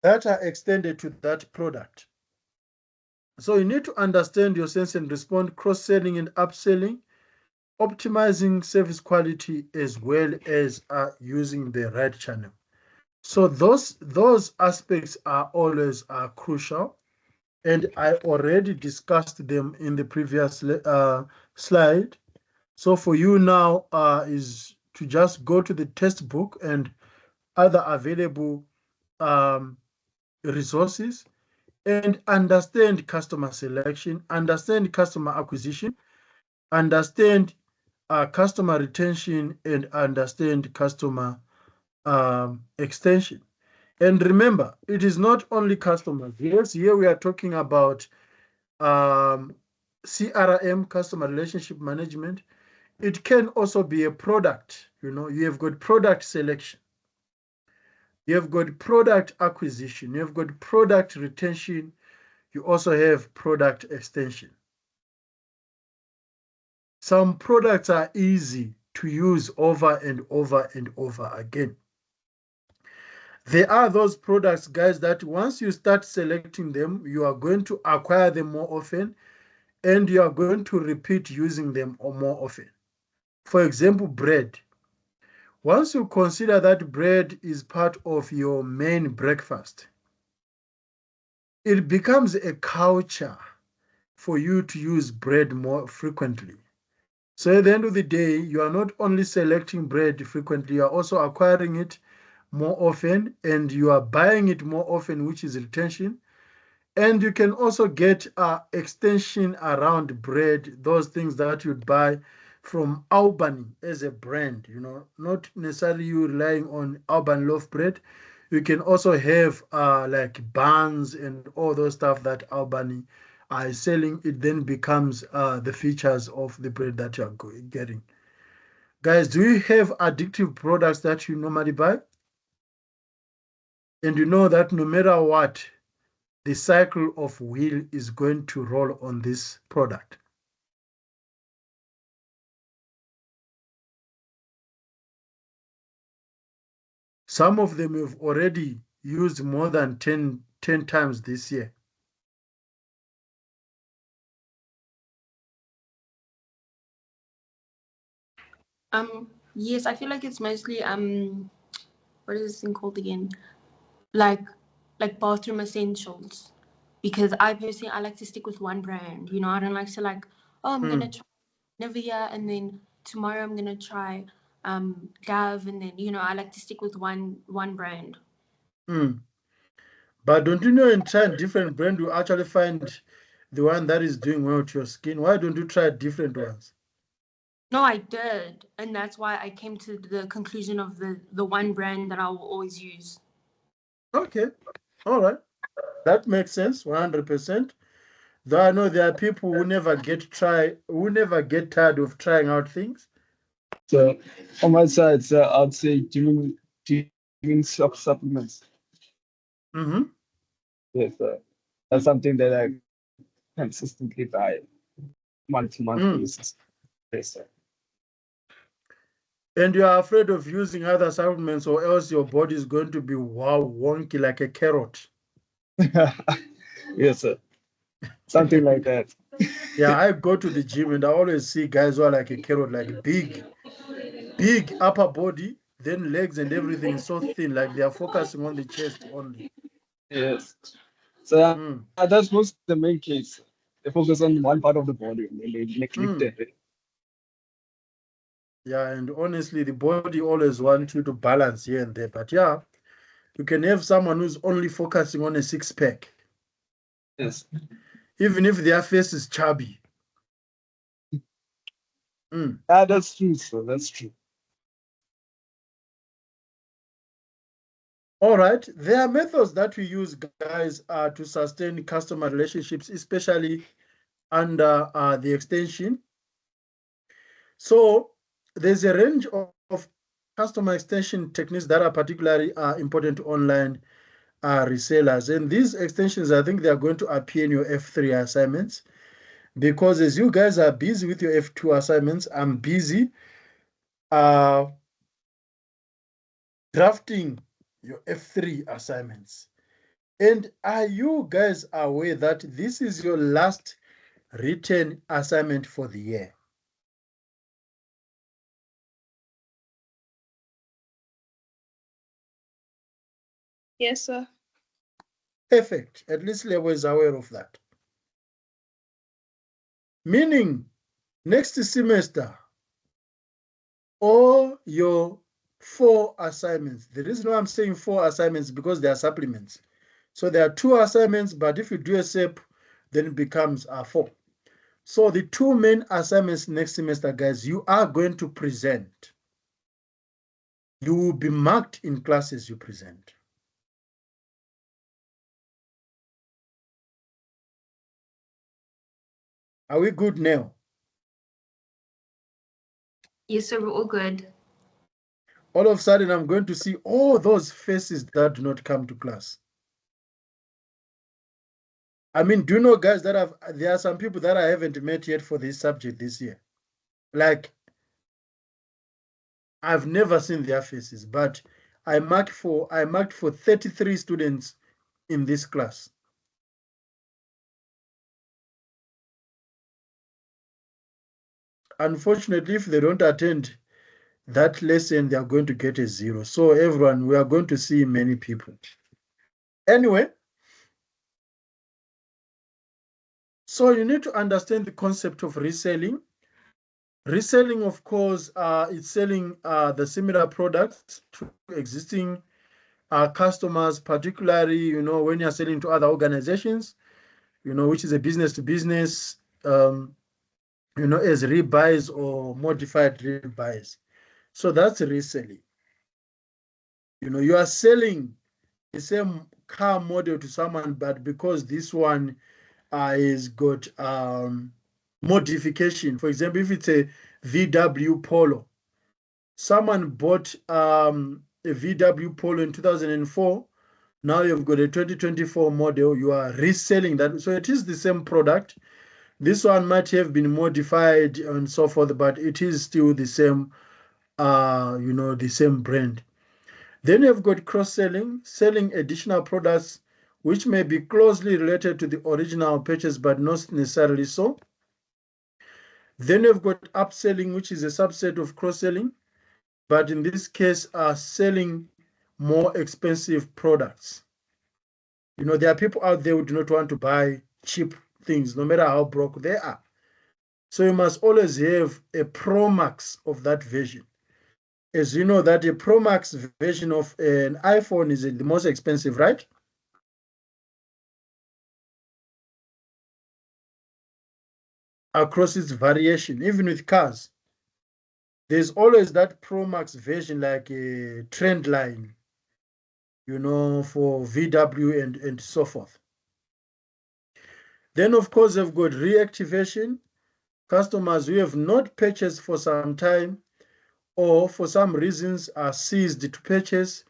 that are extended to that product? So you need to understand your sense and respond, cross-selling and upselling, optimizing service quality, as well as using the right channel. So those aspects are always crucial, and I already discussed them in the previous slide. So for you now is to just go to the textbook and other available resources and understand customer selection, understand customer acquisition, understand customer retention, and understand customer extension. And remember, it is not only customers. Yes, here we are talking about CRM, customer relationship management. It can also be a product. You know, you have got product selection, you have got product acquisition, you have got product retention, you also have product extension. Some products are easy to use over and over and over again. There are those products, guys, that once you start selecting them, you are going to acquire them more often and you are going to repeat using them or more often. For example, bread. Once you consider that bread is part of your main breakfast, it becomes a culture for you to use bread more frequently. So at the end of the day, you are not only selecting bread frequently, you are also acquiring it more often and you are buying it more often, which is retention. And you can also get extension around bread, those things that you'd buy from Albany as a brand, not necessarily you relying on Albany loaf bread. You can also have like buns and all those stuff that Albany is selling. It then becomes the features of the bread that you're getting. Guys, do you have addictive products that you normally buy? And you know that no matter what, the cycle of wheel is going to roll on this product. Some of them have already used more than 10 times this year. Yes, I feel like it's mostly what is this thing called again? Like bathroom essentials. Because I personally I like to stick with one brand. I don't like to oh, I'm gonna try Nivea and then tomorrow I'm gonna try Dove and then I like to stick with one brand. But don't you know in trying different brand you actually find the one that is doing well to your skin? Why don't you try different ones? No, I did, and that's why I came to the conclusion of the one brand that I will always use. Okay, all right, that makes sense, 100%. Though I know there are people who never get tired of trying out things. So on my side, I'd say doing supplements. Mm-hmm. Yes, that's something that I consistently buy month-to-month basis. Yes, sir. And you are afraid of using other supplements, or else your body is going to be wonky like a carrot. Yes, sir. Something like that. Yeah, I go to the gym and I always see guys who are like a carrot, like big upper body, then legs and everything is so thin, like they are focusing on the chest only. Yes. So Mm, that's most the main case. They focus on one part of the body and they neglect mm. it. Yeah, and honestly, the body always wants you to balance here and there. But yeah, you can have someone who's only focusing on a six-pack, Yes. even if their face is chubby. Mm. That's true, sir. That's true. All right, there are methods that we use, guys, to sustain customer relationships, especially under the extension. So there's a range of customer extension techniques that are particularly important to online resellers. And these extensions, I think they are going to appear in your F3 assignments because as you guys are busy with your F2 assignments, I'm busy drafting your F3 assignments. And are you guys aware that this is your last written assignment for the year? Yes, sir. Perfect. At least Lebo is aware of that. Meaning, next semester, all your 4 assignments. The reason why I'm saying 4 assignments because they are supplements. So there are 2 assignments, but if you do a SEP, then it becomes 4. So the 2 main assignments next semester, guys, you are going to present. You will be marked in classes you present. Are we good now? Yes, sir, we're all good. All of a sudden, I'm going to see all those faces that do not come to class. I mean, do you know, guys, that there are some people that I haven't met yet for this subject this year. Like, I've never seen their faces, but I marked for 33 students in this class. unfortunately, if they don't attend that lesson, they are going to get a 0. So everyone, we are going to see many people. Anyway, so you need to understand the concept of reselling. Reselling, of course, it's selling the similar products to existing customers, particularly, when you're selling to other organizations, which is a business to business, as rebuys or modified rebuys. So that's reselling. You are selling the same car model to someone, but because this one has got modification. For example, if it's a VW Polo, someone bought a VW Polo in 2004. Now you've got a 2024 model. You are reselling that. So it is the same product. This one might have been modified and so forth, but it is still the same, the same brand. Then you've got cross-selling, selling additional products which may be closely related to the original purchase, but not necessarily so. Then you've got upselling, which is a subset of cross-selling, but in this case, are selling more expensive products. There are people out there who do not want to buy cheap things, no matter how broke they are. So you must always have a Pro Max of that version. As you know, that a Pro Max version of an iPhone is the most expensive, right? Across its variation, even with cars. There's always that Pro Max version, like a trend line, for VW and so forth. Then, of course, they've got reactivation, customers who have not purchased for some time or for some reasons are ceased to purchase.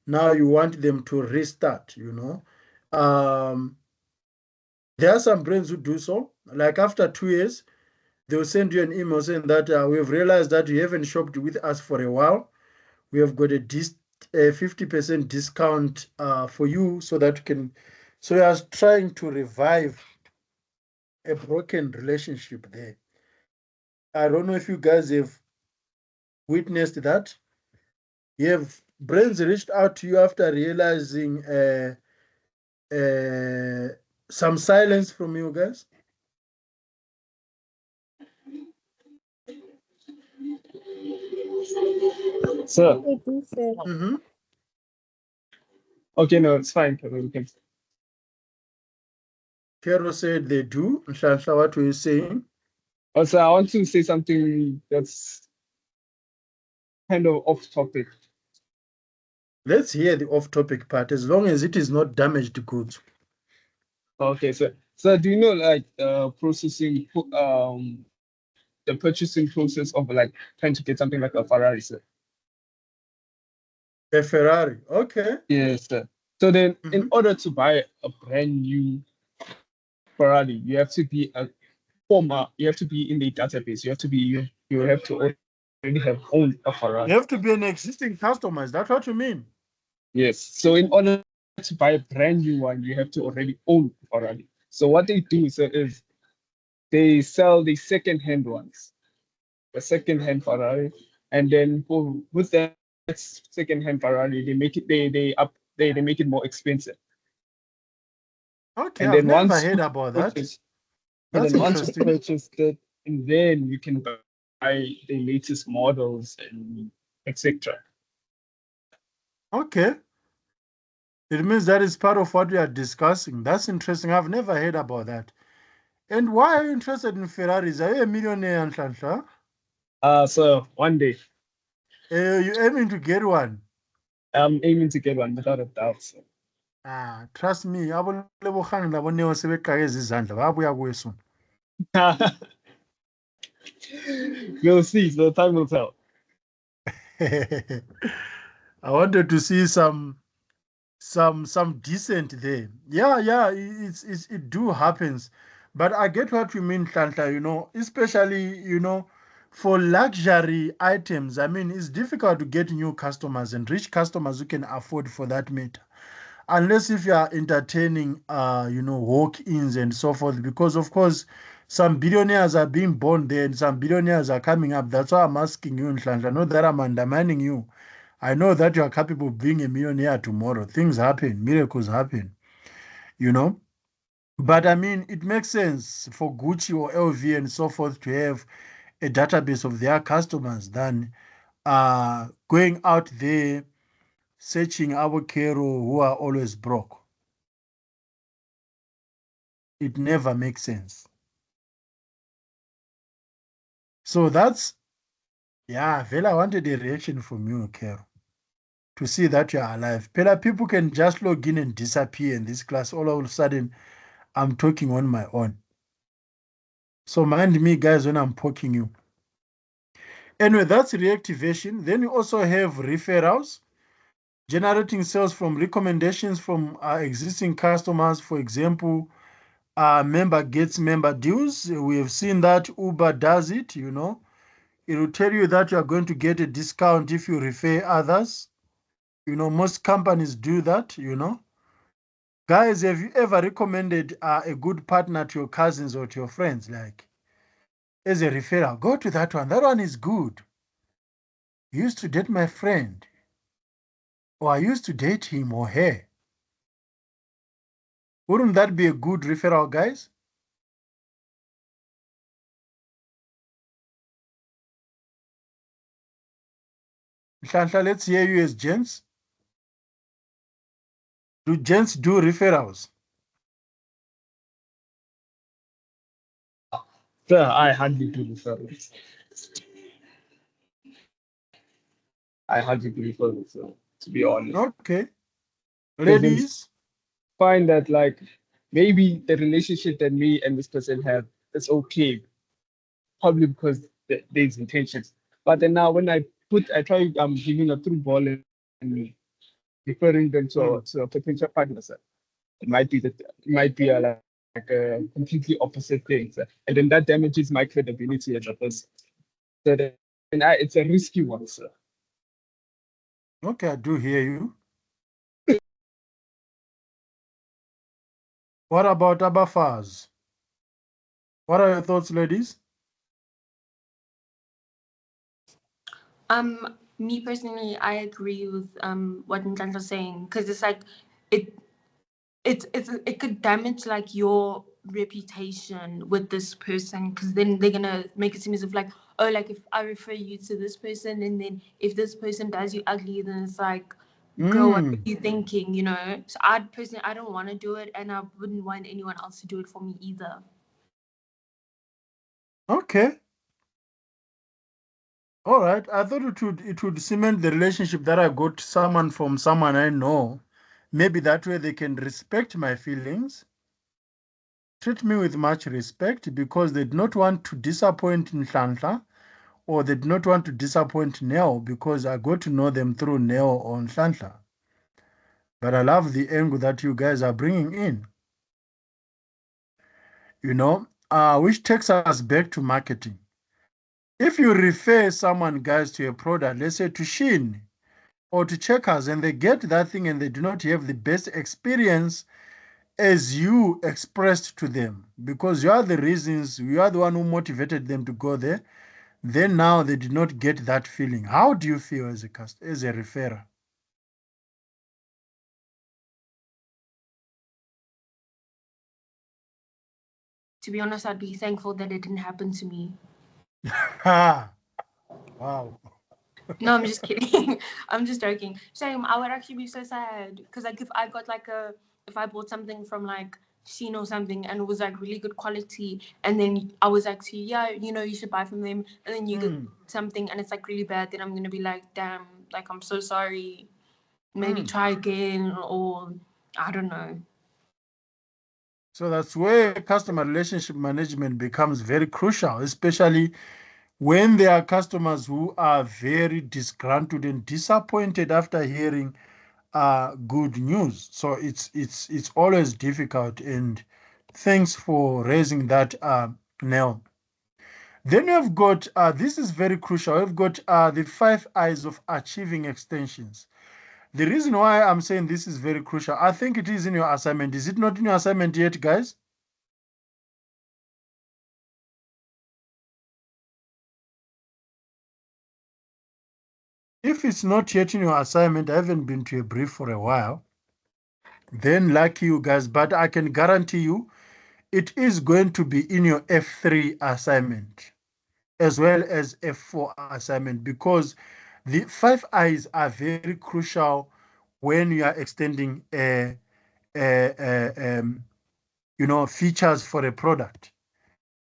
Now you want them to restart, There are some brands who do so. Like after 2 years, they'll send you an email saying that we've realized that you haven't shopped with us for a while. We have got a 50% discount for you so that you can. So you are trying to revive a broken relationship there. I don't know if you guys have witnessed that. You have brands reached out to you after realizing some silence from you guys. Sir. I do, sir. Mm-hmm. Okay, no, it's fine. We can. Kero said they do. Nhlanhla, what were you saying? Also, I want to say something that's kind of off topic. Let's hear the off-topic part, as long as it is not damaged goods. Okay, so do you know like processing the purchasing process of like trying to get something like a Ferrari, sir? A Ferrari, okay. Yes, sir. So then, in order to buy a brand new Ferrari, you have to be a former. You have to be in the database. You have to be. You have to already have owned a Ferrari. You have to be an existing customer. Is that what you mean? Yes. So in order to buy a brand new one, you have to already own a Ferrari. So what they do, sir, is they sell the second-hand ones, the second-hand Ferrari, and then with that second-hand Ferrari, they make it they make it more expensive. Okay, And I've then never once heard you about that. purchase, That's and then once you interesting. purchase it, and then you can buy the latest models and etc. Okay. It means that is part of what we are discussing. That's interesting. I've never heard about that. And why are you interested in Ferraris? Are you a millionaire, Nhlanhla? So one day You aiming to get one? I'm aiming to get one without a doubt. So. Trust me, abolebogang laboneo sebegqakezela izandla bayabuya kuwe soon. We'll see. So time will tell. I wanted to see some decent there. Yeah, it do happens. But I get what you mean, Nhlanhla, especially, for luxury items. I mean, it's difficult to get new customers and rich customers who can afford for that matter. Unless if you are entertaining, walk-ins and so forth, because of course, some billionaires are being born there and some billionaires are coming up. That's why I'm asking you, Nhlanhla. Not that I'm undermining you. I know that you are capable of being a millionaire tomorrow. Things happen, miracles happen, you know. But I mean, it makes sense for Gucci or LV and so forth to have a database of their customers than going out there searching avocado who are always broke. It never makes sense. So that's, yeah, Vela, I wanted a reaction from you, Kero, to see that you're alive. Pela, people can just log in and disappear in this class. All of a sudden, I'm talking on my own. So mind me, guys, when I'm poking you. Anyway, that's reactivation. Then you also have referrals, generating sales from recommendations from existing customers. For example, member gets member deals. We have seen that Uber does it, you know. It will tell you that you are going to get a discount if you refer others. You know, most companies do that, you know. Guys, have you ever recommended a good partner to your cousins or to your friends? Like, as a referral, go to that one. That one is good. I used to date my friend, or I used to date him or her. Wouldn't that be a good referral, guys? Shanta, let's hear you as gents. Do gents do referrals? Sir, I hardly do referrals. I hardly do referrals, so, to be honest. Okay. Because then Ladies? find that like maybe the relationship that me and this person have is okay, probably because there's intentions. But then now when I try giving a through ball and referring them to a potential partner, sir, it might be like a completely opposite thing, sir. And then that damages my credibility as a person. So then it's a risky one, sir. Okay, I do hear you. What about Abafaz? What are your thoughts, ladies? Me personally, I agree with what Nhlanhla saying, because it's like it it could damage like your reputation with this person, because then they're gonna make it seem as if like, oh, like if I refer you to this person and then if this person does you ugly, then it's like, girl, what are you thinking, you know? So I personally, I don't want to do it, and I wouldn't want anyone else to do it for me either. Okay. All right. I thought it would cement the relationship that I got someone from someone I know. Maybe that way they can respect my feelings, treat me with much respect because they did not want to disappoint Nhlanhla or they did not want to disappoint Neo because I got to know them through Neo or Nhlanhla. But I love the angle that you guys are bringing in, you know, which takes us back to marketing. If you refer someone, guys, to a product, let's say to Shein or to Checkers, and they get that thing and they do not have the best experience as you expressed to them, because you are the reasons, you are the one who motivated them to go there, then now they did not get that feeling. How do you feel as as a referrer? To be honest, I'd be thankful that it didn't happen to me. Wow. No, I'm just kidding. I'm just joking. Shame, I would actually be so sad because like if I bought something from like Shein or something and it was like really good quality, and then I was like, yeah, you know, you should buy from them, and then you get something and it's like really bad, then I'm gonna be like, damn, like I'm so sorry. Maybe try again, or I don't know. So that's where customer relationship management becomes very crucial, especially when there are customers who are very disgruntled and disappointed after hearing good news. So it's always difficult. And thanks for raising that, Nell. Then we've got this is very crucial. We've got the 5 eyes of achieving extensions. The reason why I'm saying this is very crucial, I think it is in your assignment. Is it not in your assignment yet, guys? If it's not yet in your assignment, I haven't been to a brief for a while, then lucky you guys, but I can guarantee you it is going to be in your F3 assignment as well as F4 assignment, because the 5 eyes are very crucial when you are extending features for a product.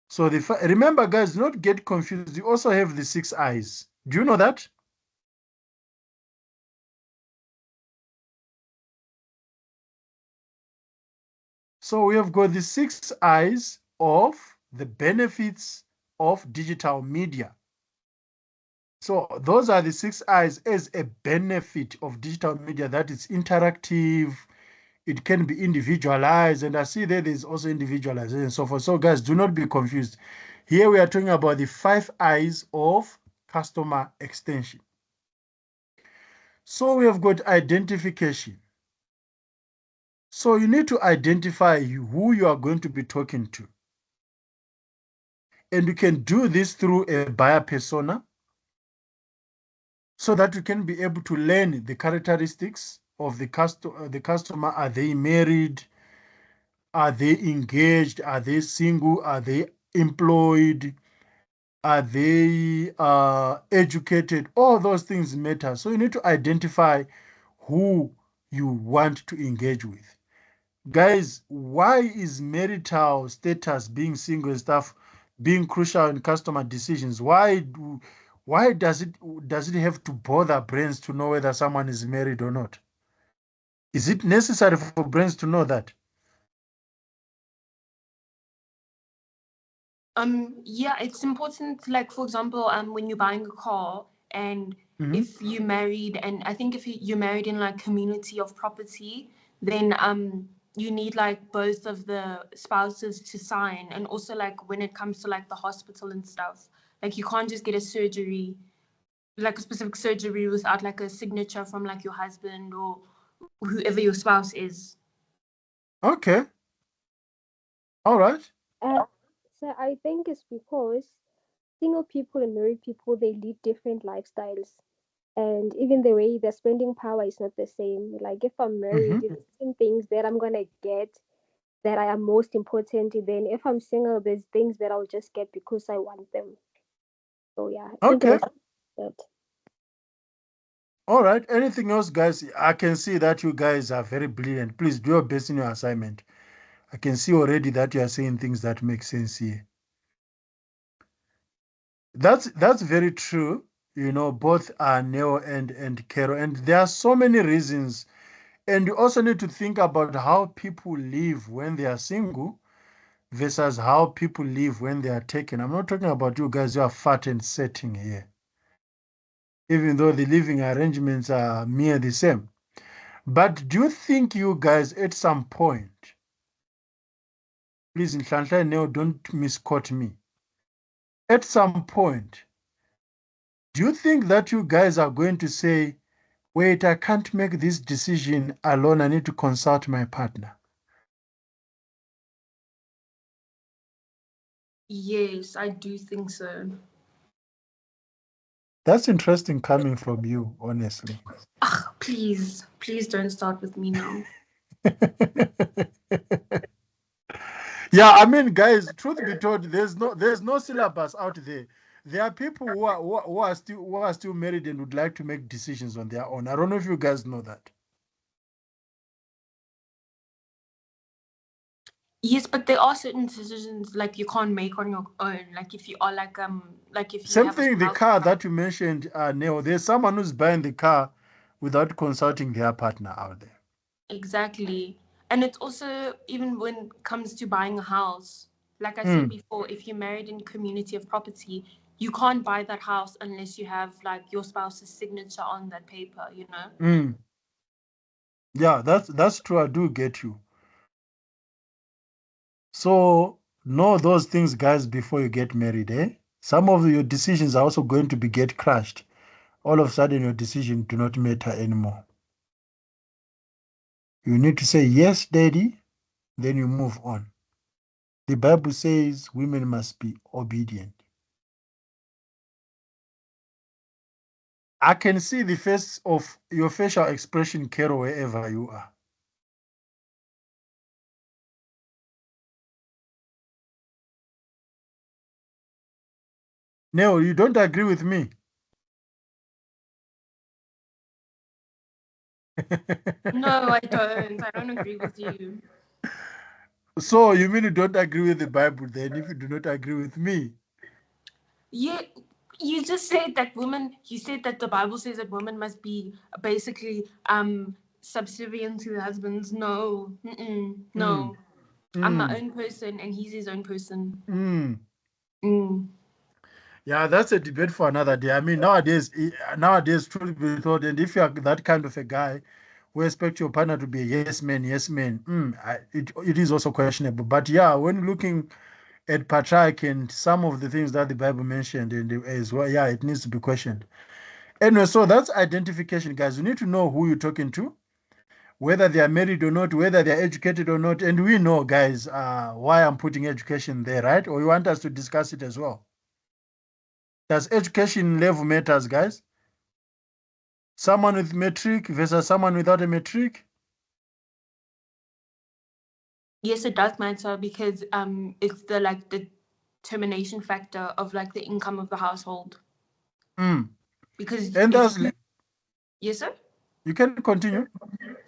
So remember, guys, not get confused. You also have the 6 eyes. Do you know that? So we have got the 6 eyes of the benefits of digital media. So those are the 6 eyes as a benefit of digital media, that it's interactive, it can be individualized, and I see that there's also individualization and so forth. So guys, do not be confused. Here we are talking about the 5 eyes of customer extension. So we have got identification. So you need to identify who you are going to be talking to. And you can do this through a buyer persona so that you can be able to learn the characteristics of the customer. Are they married? Are they engaged? Are they single? Are they employed? Are they educated? All those things matter. So you need to identify who you want to engage with. Guys, why is marital status, being single and stuff, being crucial in customer decisions? Why does it have to bother brains to know whether someone is married or not? Is it necessary for brains to know that? Yeah, it's important, like for example, when you're buying a car and Mhm. if you're married, and I think if you're married in like community of property, then you need like both of the spouses to sign. And also like when it comes to like the hospital and stuff, like you can't just get a surgery, like a specific surgery, without like a signature from like your husband or whoever your spouse is. Okay. All right. So I think it's because single people and married people, they lead different lifestyles. And even the way their spending power is not the same. Like if I'm married, Mhm. there's certain things that I'm gonna get that I am most important. Then if I'm single, there's things that I'll just get because I want them. So yeah, I think it Okay. was that. All right. Anything else, guys? I can see that you guys are very brilliant. Please do your best in your assignment. I can see already that you are saying things that make sense here. That's very true. Both are Neo and Kero, and there are so many reasons. And you also need to think about how people live when they are single versus how people live when they are taken. I'm not talking about you guys who are fat and setting here, even though the living arrangements are near the same. But do you think you guys at some point, please, Nhlanhla Neo, don't misquote me. At some point, do you think that you guys are going to say, wait, I can't make this decision alone, I need to consult my partner? Yes, I do think so. That's interesting coming from you, honestly. Please don't start with me now. Yeah, I mean, guys, truth be told, there's no syllabus out there. There are people who are still married and would like to make decisions on their own. I don't know if you guys know that. Yes, but there are certain decisions like you can't make on your own. Like if you are like if you Same have a thing, the spouse. car that you mentioned, Neo. There's someone who's buying the car without consulting their partner out there. Exactly. And it's also even when it comes to buying a house. Like I said Mm, before, if you're married in community of property, you can't buy that house unless you have like your spouse's signature on that paper, you know? mm. Yeah, that's true. I do get you. So know those things, guys, before you get married, eh? Some of your decisions are also going to be get crushed. All of a sudden, your decision do not matter anymore. You need to say yes, daddy, then you move on. The Bible says women must be obedient. I can see the face of your facial expression, Carol, wherever you are. No, you don't agree with me. No, I don't. I don't agree with you. So you mean you don't agree with the Bible then if you do not agree with me? Yeah, you just said that women. You said that the Bible says that women must be basically subservient to their husbands. No, no. I'm my own person, and he's his own person. Yeah, that's a debate for another day. I mean, nowadays, truth be told, and if you are that kind of a guy who expect your partner to be a yes man, it is also questionable. But yeah, when looking at patriarchy and some of the things that the Bible mentioned as well, yeah, it needs to be questioned. Anyway, so that's identification, guys. You need to know who you're talking to, whether they are married or not, whether they are educated or not. And we know, guys, why I'm putting education there, right? Or you want us to discuss it as well? Does education level matters, guys? Someone with matric versus someone without a matric? Yes, it does matter because it's the determination factor of like the income of the household. Because And if that's yes, sir. you can continue.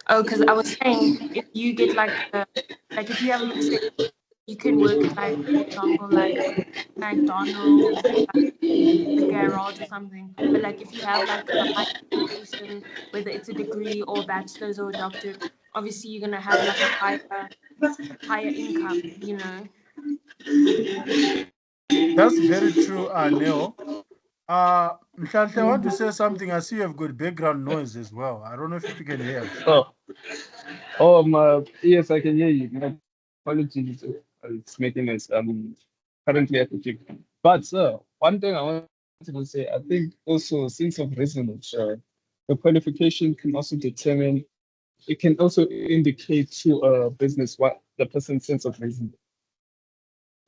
Oh, because I was saying if you get like if you have a mistake, you can work at like, for example, like McDonald's or like the garage or something. But like if you have like a high education, whether it's a degree or a bachelor's or a doctorate, obviously you're gonna have like a higher income, you know. That's very true, Neo. Mhlanhla, I want to say something. I see you have got background noise as well. I don't know if you can hear us. Yes, I can hear you. My apologies. It's making us currently at the gym. But sir, one thing I wanted to say, I think also sense of resonance, the qualification can also determine, it can also indicate to a business what the person's sense of resonance.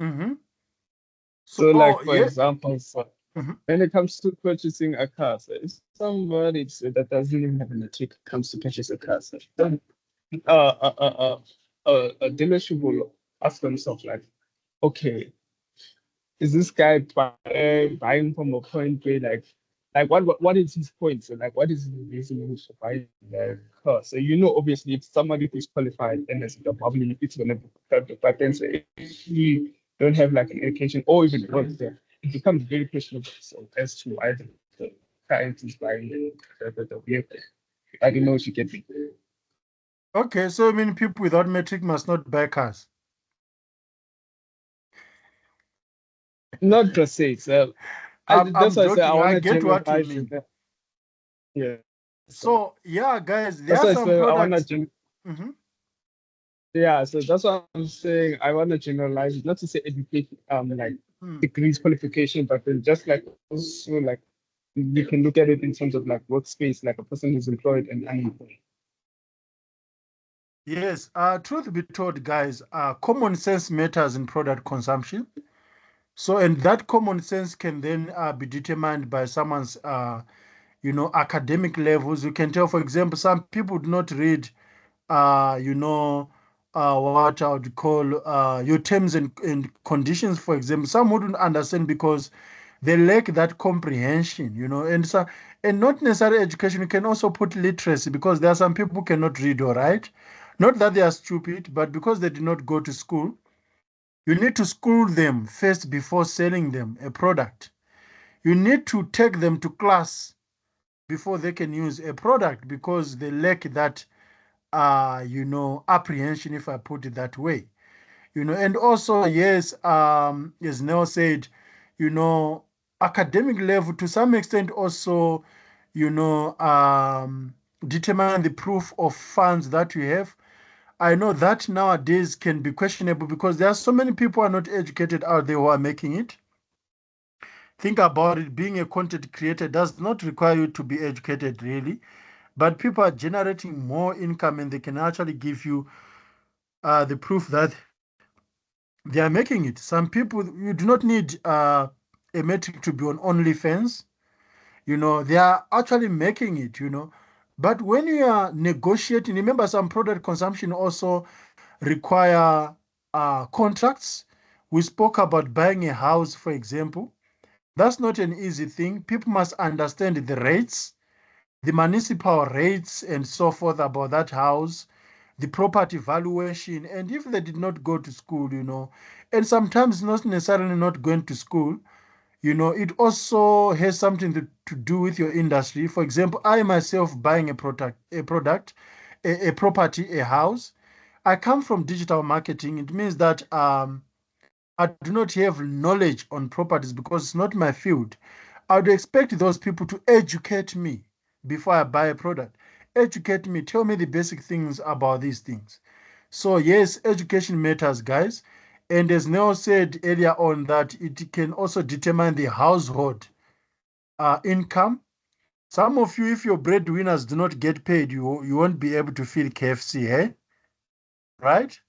Mm-hmm. So, like for Yeah. example, when it comes to purchasing a car, so if somebody that doesn't even have a matric comes to purchase a car, so then a dealership will ask themselves like, okay, is this guy buying from a point where like what is his point? So like what is his reason for buying the car? So you know obviously if somebody who's qualified and has the probably it's gonna be perfect. But then so if you don't have like an education or even work there, it becomes very questionable so as to why the client is buying the vehicle. I don't know if you get me. Okay, so I mean people without matric must not buy cars. Not per se. So that's I'm why I say I joking. want I to get what you generalize it. mean. Yeah. So yeah, guys, there That's are why I some say I want products. to. Mm-hmm. Yeah, so that's what I'm saying. I want to generalize it, not to say education, like degrees qualification, but then just like also like you can look at it in terms of like workspace, like a person who's employed and unemployed. Yes, truth be told, guys, common sense matters in product consumption. So, and that common sense can then be determined by someone's, academic levels. You can tell, for example, some people do not read, what I would call your terms and conditions, for example. Some wouldn't understand because they lack that comprehension, and so, and not necessarily education. You can also put literacy because there are some people who cannot read or write. Not that they are stupid, but because they did not go to school. You need to school them first before selling them a product. You need to take them to class before they can use a product because they lack that, apprehension, if I put it that way. And also, yes, as Nell said, you know, academic level to some extent also, determine the proof of funds that you have. I know that nowadays can be questionable because there are so many people who are not educated out there who are making it. Think about it, being a content creator does not require you to be educated really, but people are generating more income and they can actually give you the proof that they are making it. Some people, you do not need a metric to be on OnlyFans. They are actually making it. But when you are negotiating, remember some product consumption also require contracts. We spoke about buying a house, for example. That's not an easy thing. People must understand the rates, the municipal rates, and so forth about that house, the property valuation, and if they did not go to school, and sometimes not necessarily not going to school, it also has something to do with your industry. For example, I myself buying a property, a house. I come from digital marketing. It means that I do not have knowledge on properties because it's not my field. I would expect those people to educate me before I buy a product. Educate me, tell me the basic things about these things. So, yes, education matters, guys. And as Neo said earlier on, that it can also determine the household income. Some of you, if your breadwinners do not get paid, you won't be able to fill KFC, eh? Right?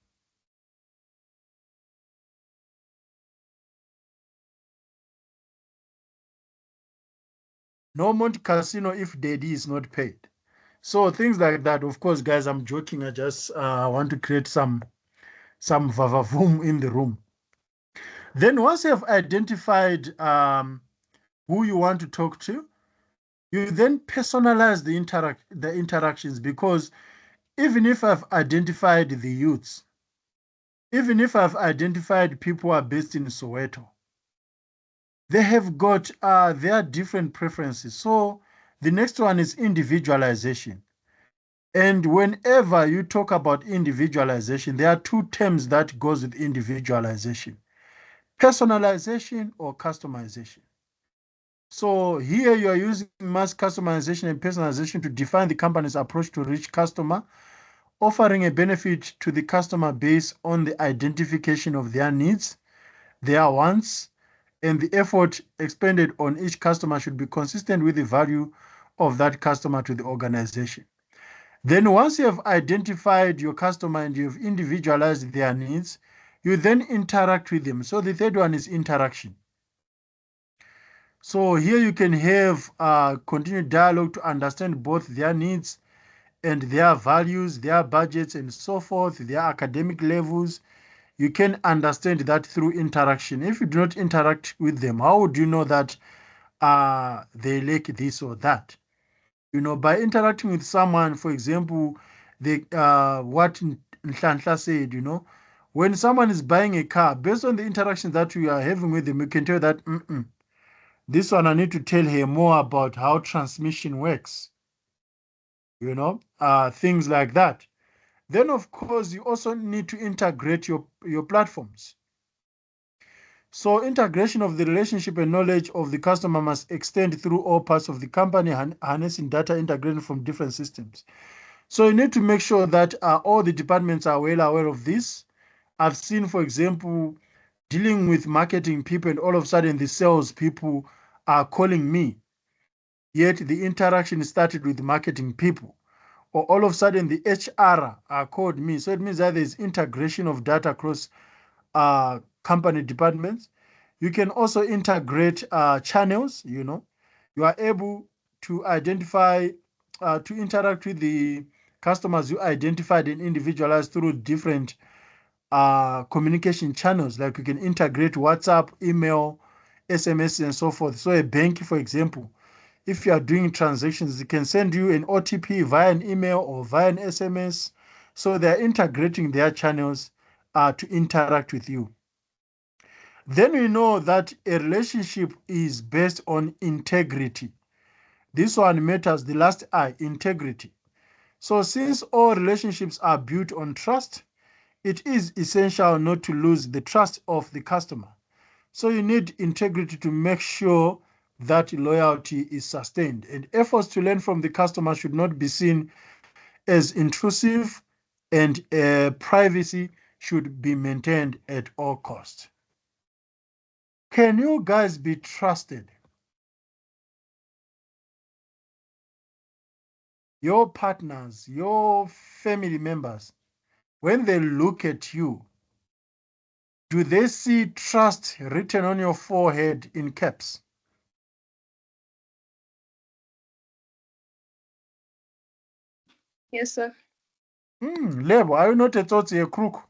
No Monte Casino if daddy is not paid. So things like that. Of course, guys, I'm joking. I just want to create some vavavoom in the room. Then once you have identified who you want to talk to, you then personalize the interactions, because even if I've identified the youths, even if I've identified people who are based in Soweto, they have got their different preferences. So the next one is individualization. And whenever you talk about individualization, there are two terms that goes with individualization: personalization or customization. So here you are using mass customization and personalization to define the company's approach to reach customer, offering a benefit to the customer based on the identification of their needs, their wants, and the effort expended on each customer should be consistent with the value of that customer to the organization. Then once you have identified your customer and you've individualized their needs, you then interact with them. So the third one is interaction. So here you can have continued dialogue to understand both their needs and their values, their budgets, and so forth, their academic levels. You can understand that through interaction. If you do not interact with them, how would you know that they lack this or that? By interacting with someone, for example, what Nhlanhla said, when someone is buying a car, based on the interaction that we are having with them, you can tell that this one I need to tell her more about how transmission works, things like that. Then, of course, you also need to integrate your platforms. So integration of the relationship and knowledge of the customer must extend through all parts of the company, harnessing data integrated from different systems. So you need to make sure that all the departments are well aware of this. I've seen, for example, dealing with marketing people, and all of a sudden the sales people are calling me. Yet the interaction started with marketing people. Or all of a sudden the HR called me. So it means that there's integration of data across company departments. You can also integrate channels. You are able to identify, to interact with the customers you identified and individualized through different communication channels. Like you can integrate WhatsApp, email, SMS, and so forth. So a bank, for example, if you are doing transactions, it can send you an OTP via an email or via an SMS. So they're integrating their channels to interact with you. Then we know that a relationship is based on integrity. This one matters, the last I, integrity. So since all relationships are built on trust, it is essential not to lose the trust of the customer. So you need integrity to make sure that loyalty is sustained. And efforts to learn from the customer should not be seen as intrusive, and privacy should be maintained at all costs. Can you guys be trusted? Your partners, your family members, when they look at you, do they see trust written on your forehead in caps? Yes, sir. Lebo, are you not a tsotsi, a crook?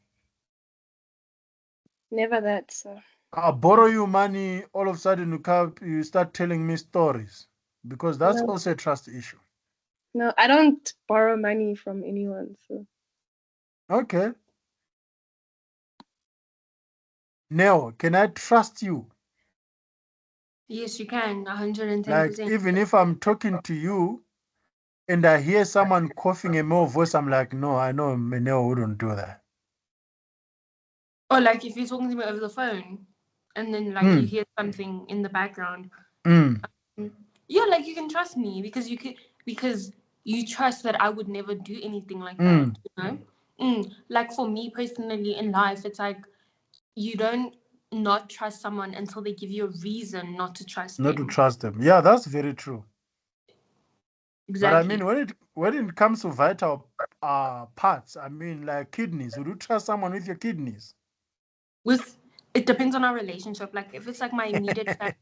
Never that, sir. I'll borrow you money, all of a sudden you start telling me stories. Because that's No, also a trust issue. no, I don't borrow money from anyone. So Okay. Neo, can I trust you? Yes, you can, 110%. Like, even if I'm talking to you and I hear someone coughing a male voice, I'm like, no, I know Neo wouldn't do that. Or like if you're talking to me over the phone and then like you hear something in the background. Yeah, like you can trust me because you trust that I would never do anything like that, you know? Like for me personally in life, it's like you don't not trust someone until they give you a reason not to trust Not to them. trust them. Yeah, that's very true. But I Exactly. mean, when it comes to vital parts, I mean, like kidneys, would you trust someone with your kidneys? With it depends on our relationship. Like if it's like my immediate family,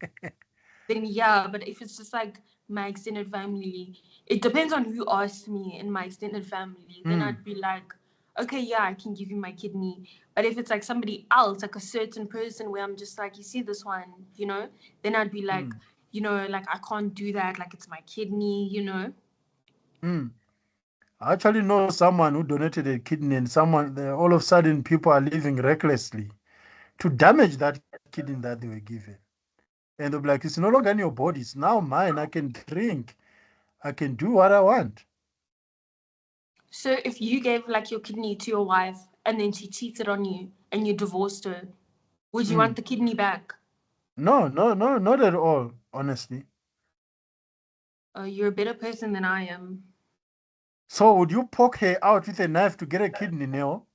then yeah. But if it's just like my extended family, it depends on who asks me in my extended family. Then I'd be like, okay, yeah, I can give you my kidney. But if it's like somebody else, like a certain person where I'm just like, you see this one, you know, then I'd be like, you know, like I can't do that. Like it's my kidney, you know. I actually know someone who donated a kidney, and all of a sudden people are living recklessly to damage that kidney that they were given. And they'll be like, it's no longer in your body, it's now mine. I can drink, I can do what I want. So if you gave like your kidney to your wife and then she cheated on you and you divorced her, would you want the kidney back? No, not at all, honestly. You're a better person than I am. So would you poke her out with a knife to get a kidney, Neo?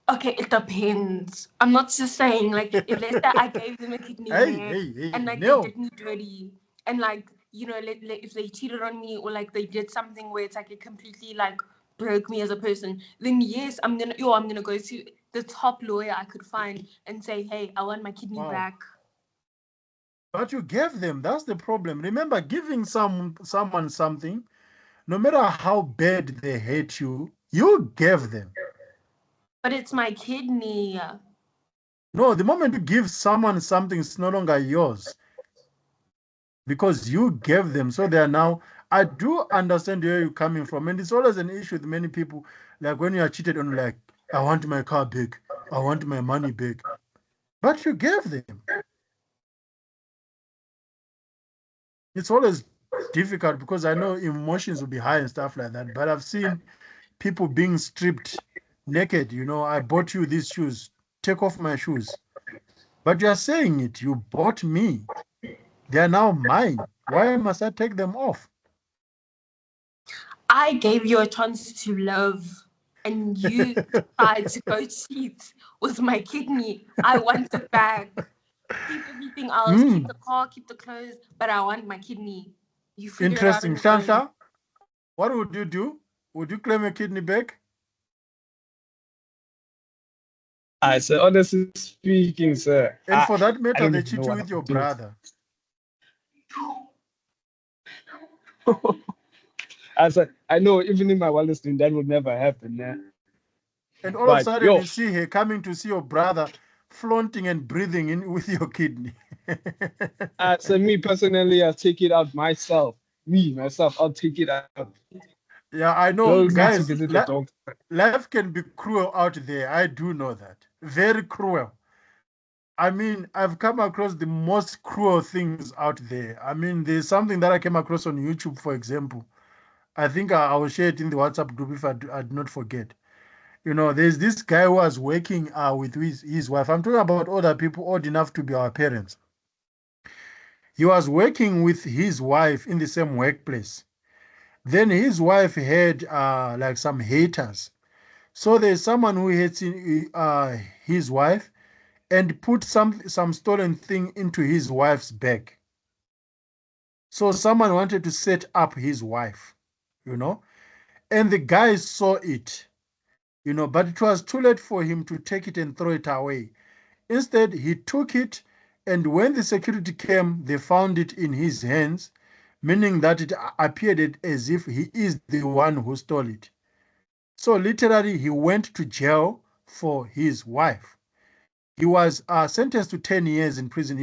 Okay, it depends. I'm not just saying like if let's say I gave them a kidney Hey, and like they Neo. did me dirty and like you know if they cheated on me or like they did something where it's like it completely like broke me as a person, then yes, I'm gonna go to the top lawyer I could find and say, hey, I want my kidney back. But you gave them. That's the problem. Remember, giving someone something, no matter how bad they hate you, you gave them. But it's my kidney. No, the moment you give someone something, it's no longer yours because you gave them. So they are now. I do understand where you're coming from, and it's always an issue with many people. Like when you are cheated on, like, I want my car back, I want my money back, but you gave them. It's always difficult because I know emotions will be high and stuff like that. But I've seen people being stripped naked. You know, I bought you these shoes. Take off my shoes. But you are saying it. You bought me. They are now mine. Why must I take them off? I gave you a chance to love, and you tried to go cheat with my kidney. I want it back. Keep everything else, keep the car, keep the clothes, but I want my kidney. You figure it out on Interesting. your own. Shansha, what would you do? Would you claim a kidney back? So honestly speaking, sir, And for that I matter, don't they even know cheat you what I with your would do. brother. I know even in my wildest dream that would never happen. And all of a But sudden, yo, you see her coming to see your brother flaunting and breathing in with your kidney. so me personally, I'll take it out myself. Me myself, I'll take it out. Yeah, I know, Don't need to guys. visit the doctor. Life can be cruel out there. I do know that. Very cruel. I mean, I've come across the most cruel things out there. I mean, there's something that I came across on YouTube, for example. I think I will share it in the WhatsApp group if I do not forget. You know, there's this guy who was working with his wife. I'm talking about older people old enough to be our parents. He was working with his wife in the same workplace. Then his wife had like some haters. So there's someone who hates his wife and put some stolen thing into his wife's bag. So someone wanted to set up his wife, you know, and the guy saw it, you know, but it was too late for him to take it and throw it away. Instead, he took it, and when the security came, they found it in his hands meaning that it appeared as if he is the one who stole it. So literally, he went to jail for his wife. He was sentenced to 10 years in prison.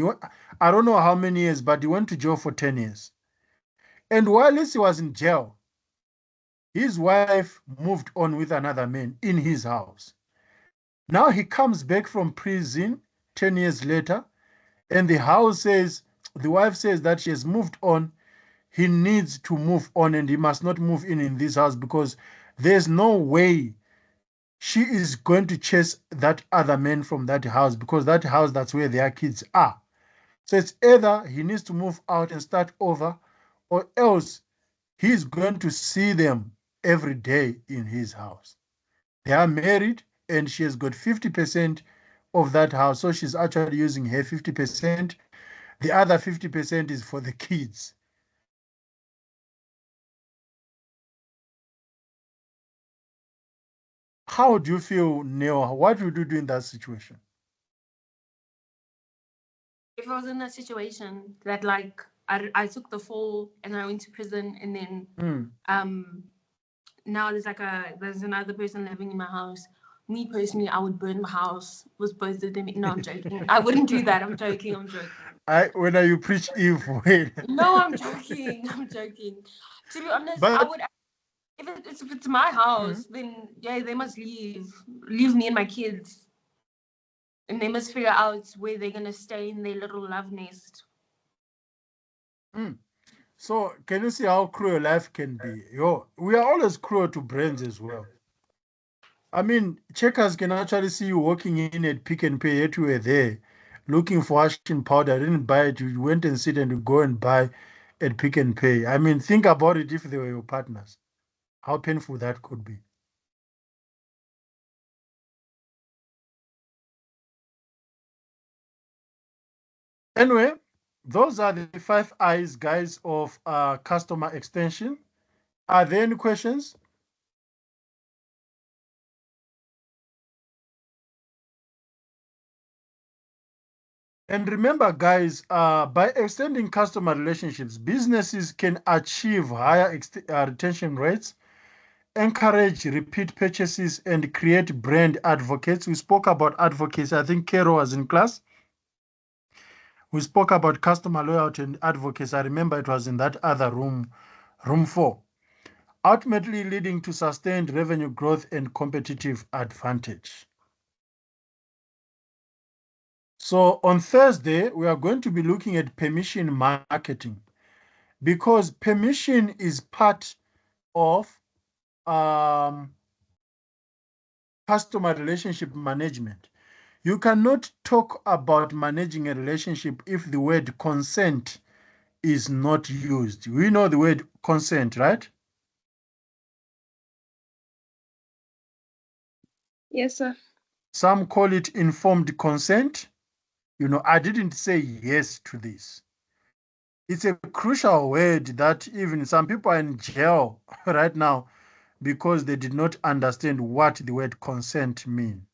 I don't know how many years, but he went to jail for 10 years. And while he was in jail, his wife moved on with another man in his house. Now he comes back from prison 10 years later, and the wife says that she has moved on. He needs to move on and he must not move in this house because there's no way she is going to chase that other man from that house because that house, that's where their kids are. So it's either he needs to move out and start over, or else he's going to see them every day in his house. They are married and she has got 50% of that house. So she's actually using her 50%. The other 50% is for the kids. How do you feel, Neil? What would you do in that situation? If I was in a situation that like I took the fall and I went to prison and then now there's another person living in my house. Me personally, I would burn the house with both of them. No, I'm joking. I wouldn't do that. I'm joking. When you preach evil. No, I'm joking. I'm joking. To be honest, But I would. If it's my house, then yeah, they must leave me and my kids, and they must figure out where they're gonna stay in their little love nest. So can you see how cruel life can be? We are always cruel to brands as well. I mean, checkers can actually see you walking in at Pick and Pay, yet you were there looking for washing powder, didn't buy it, you went and sit and you go and buy at Pick and Pay. I mean, think about it if they were your partners, how painful that could be. Anyway, those are the 5 eyes, guys, of customer extension. Are there any questions? And remember, guys, by extending customer relationships, businesses can achieve higher retention rates, encourage repeat purchases, and create brand advocates. We spoke about advocacy. I think Kero was in class. We spoke about customer loyalty and advocacy. I remember it was in that other room, room 4. Ultimately leading to sustained revenue growth and competitive advantage. So on Thursday, we are going to be looking at permission marketing because permission is part of customer relationship management. You cannot talk about managing a relationship if the word consent is not used. We know the word consent, right? Yes, sir. Some call it informed consent. I didn't say yes to this. It's a crucial word that even some people are in jail right now because they did not understand what the word consent mean.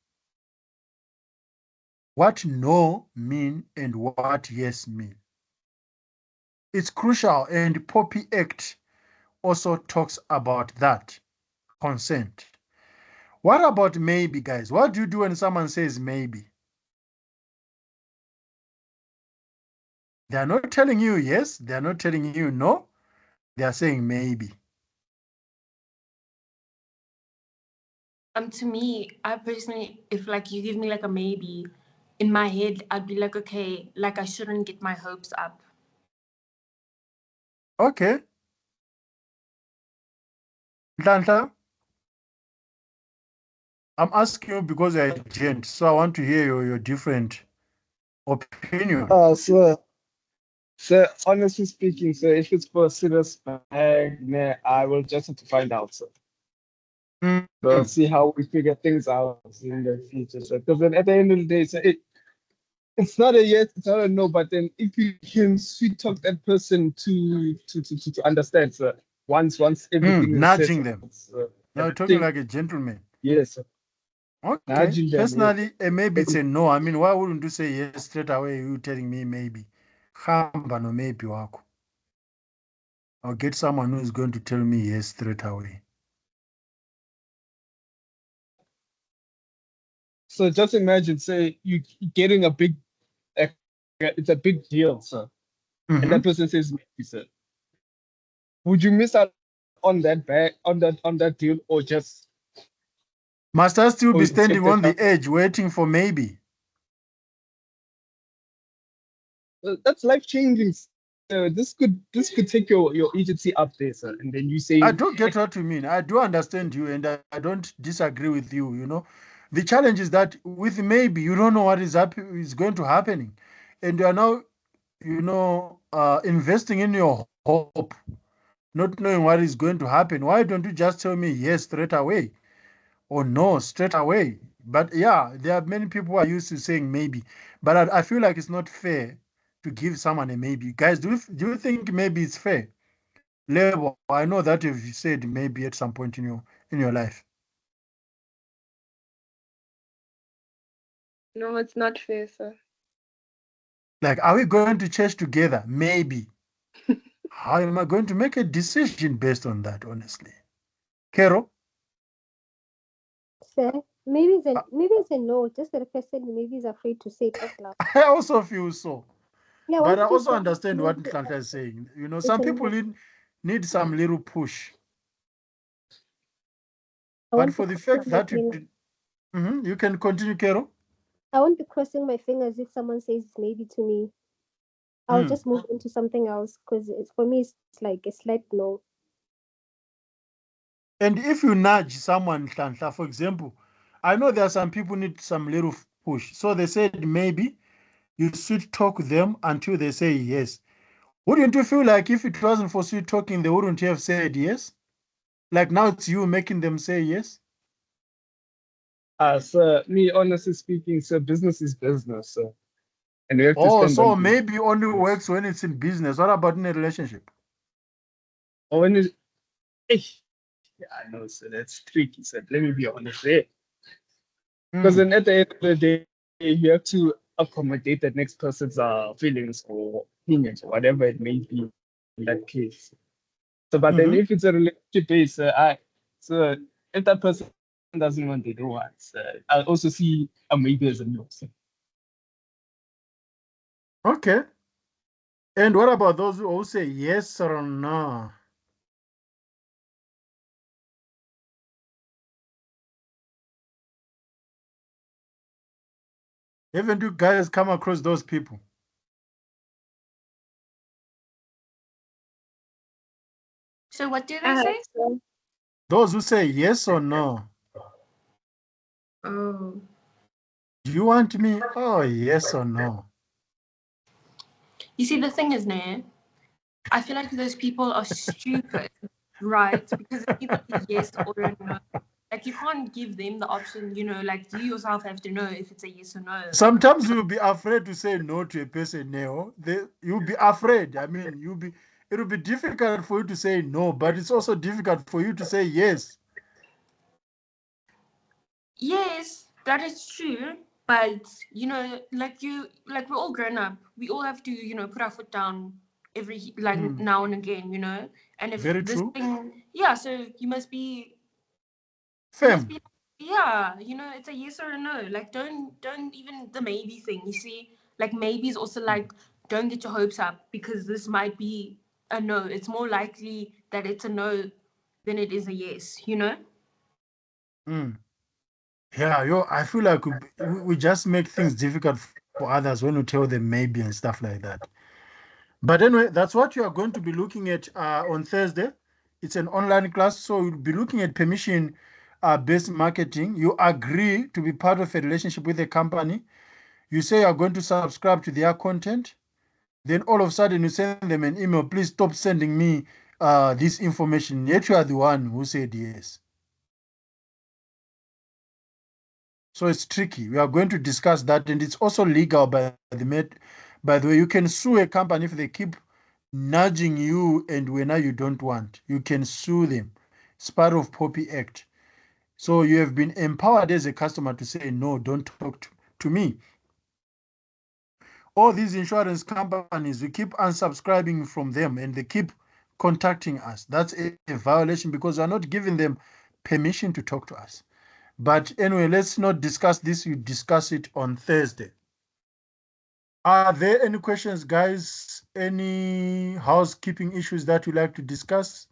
What no mean and what yes mean. It's crucial, and Poppy Act also talks about that, consent. What about maybe, guys? What do you do when someone says maybe? They are not telling you yes, they are not telling you no, they are saying maybe. To me, I personally, if like you give me like a maybe, in my head, I'd be like, okay, like I shouldn't get my hopes up. Okay. Danta, I'm asking you because you're a gent, so I want to hear your different opinion. So honestly speaking, so if it's for a serious bag, nah, I will just have to find out, sir. We'll see how we figure things out in the future. So, because then at the end of the day, so it's not a yes, it's not a no, but then if you can sweet talk that person to understand, sir, once everything is Nudging settled, them. Now you're talking everything, like a gentleman. yes, sir. Okay. Nudging them, yes. Personally, maybe it's a no. I mean, why wouldn't you say yes straight away? You telling me maybe. Hamba no maybe wako. I'll get someone who is going to tell me yes straight away. So just imagine, say you getting a big, it's a big deal, sir, and that Mhm. person says maybe, sir. Would you miss out on that bag, on that deal, or just Must I still or be you take standing the on the chance? edge waiting for maybe? That's life changing. This could take your agency up there, sir, and then you I saying, do get what you mean. I do understand you, and I don't disagree with you. You know, the challenge is that with maybe you don't know what is going to happening, and you are now, investing in your hope, not knowing what is going to happen. Why don't you just tell me yes straight away or no straight away? But yeah, there are many people who are used to saying maybe, but I feel like it's not fair to give someone a maybe. Guys, do you think maybe it's fair? Label, I know that you've said maybe at some point in your life. No, it's not fair, sir. Like, are we going to church together? Maybe. How am I going to make a decision based on that, honestly? Kero, So maybe it's a no, just that the person maybe is afraid to say it out loud. I also feel so. Yeah, But I once you also say understand what maybe Ntlanta is saying. it's Some a people no. need some little push. I But won't be for the crossing fact my that fingers. you can continue, Kero. I won't be crossing my fingers if someone says maybe to me. I'll Mm. just move into something else because it's for me. It's like a slight no. And if you nudge someone, Ntlanta, for example, I know there are some people need some little push. So they said maybe you sweet talk them until they say yes. Wouldn't you feel like if it wasn't for sweet talking, they wouldn't have said yes? Like now it's you making them say yes? sir, me honestly speaking, sir, business is business, sir, and we have to Oh, stand on so business. maybe only works when it's in business. What about in a relationship? Or when it, eh, yeah, I know, sir, that's tricky, sir. Let me be honest there, because Mm. then at the end of the day, you have to accommodate the next person's feelings or opinions or whatever it may be in that case. So, but then Hmm. if it's a relationship base, so if that person doesn't want to do it, I'll also see a maybe as a no. So, Okay. And what about those who say yes or no? Haven't you guys come across those people? So what do I they have say? some. Those who say yes or no. Oh. Do you want me? Oh, yes or no? You see, the thing is, Nair, I feel like those people are stupid, right? Because it's either a yes or a no. Like you can't give them the option, like you yourself have to know if it's a yes or no. Sometimes you'll be afraid to say no to a person, Neo. You'll be afraid. I mean, it'll be difficult for you to say no, but it's also difficult for you to say yes. Yes, that is true. But like we're all grown up. We all have to, put our foot down every like Hmm. now and again. And if Very this true. thing, yeah, so you must Fem. be, yeah, it's a yes or a no. Like don't even the maybe thing. You see, like maybe is also like don't get your hopes up because this might be a no. It's more likely that it's a no than it is a yes. Hmm. Yeah, I feel like we just make things difficult for others when we tell them maybe and stuff like that. But anyway, that's what you are going to be looking at on Thursday. It's an online class, so you'll be looking at permission based marketing. You agree to be part of a relationship with a company. You say you're going to subscribe to their content. Then all of a sudden you send them an email, please stop sending me this information. Yet you are the one who said yes. So it's tricky. We are going to discuss that, and it's also legal by the way. You can sue a company if they keep nudging you and when you don't want. You can sue them. It's part of Poppy Act. So you have been empowered as a customer to say no, don't talk to me. All these insurance companies, we keep unsubscribing from them and they keep contacting us. That's a violation because we're not giving them permission to talk to us. But anyway, let's not discuss this. You discuss it on Thursday. Are there any questions, guys? Any housekeeping issues that you like to discuss?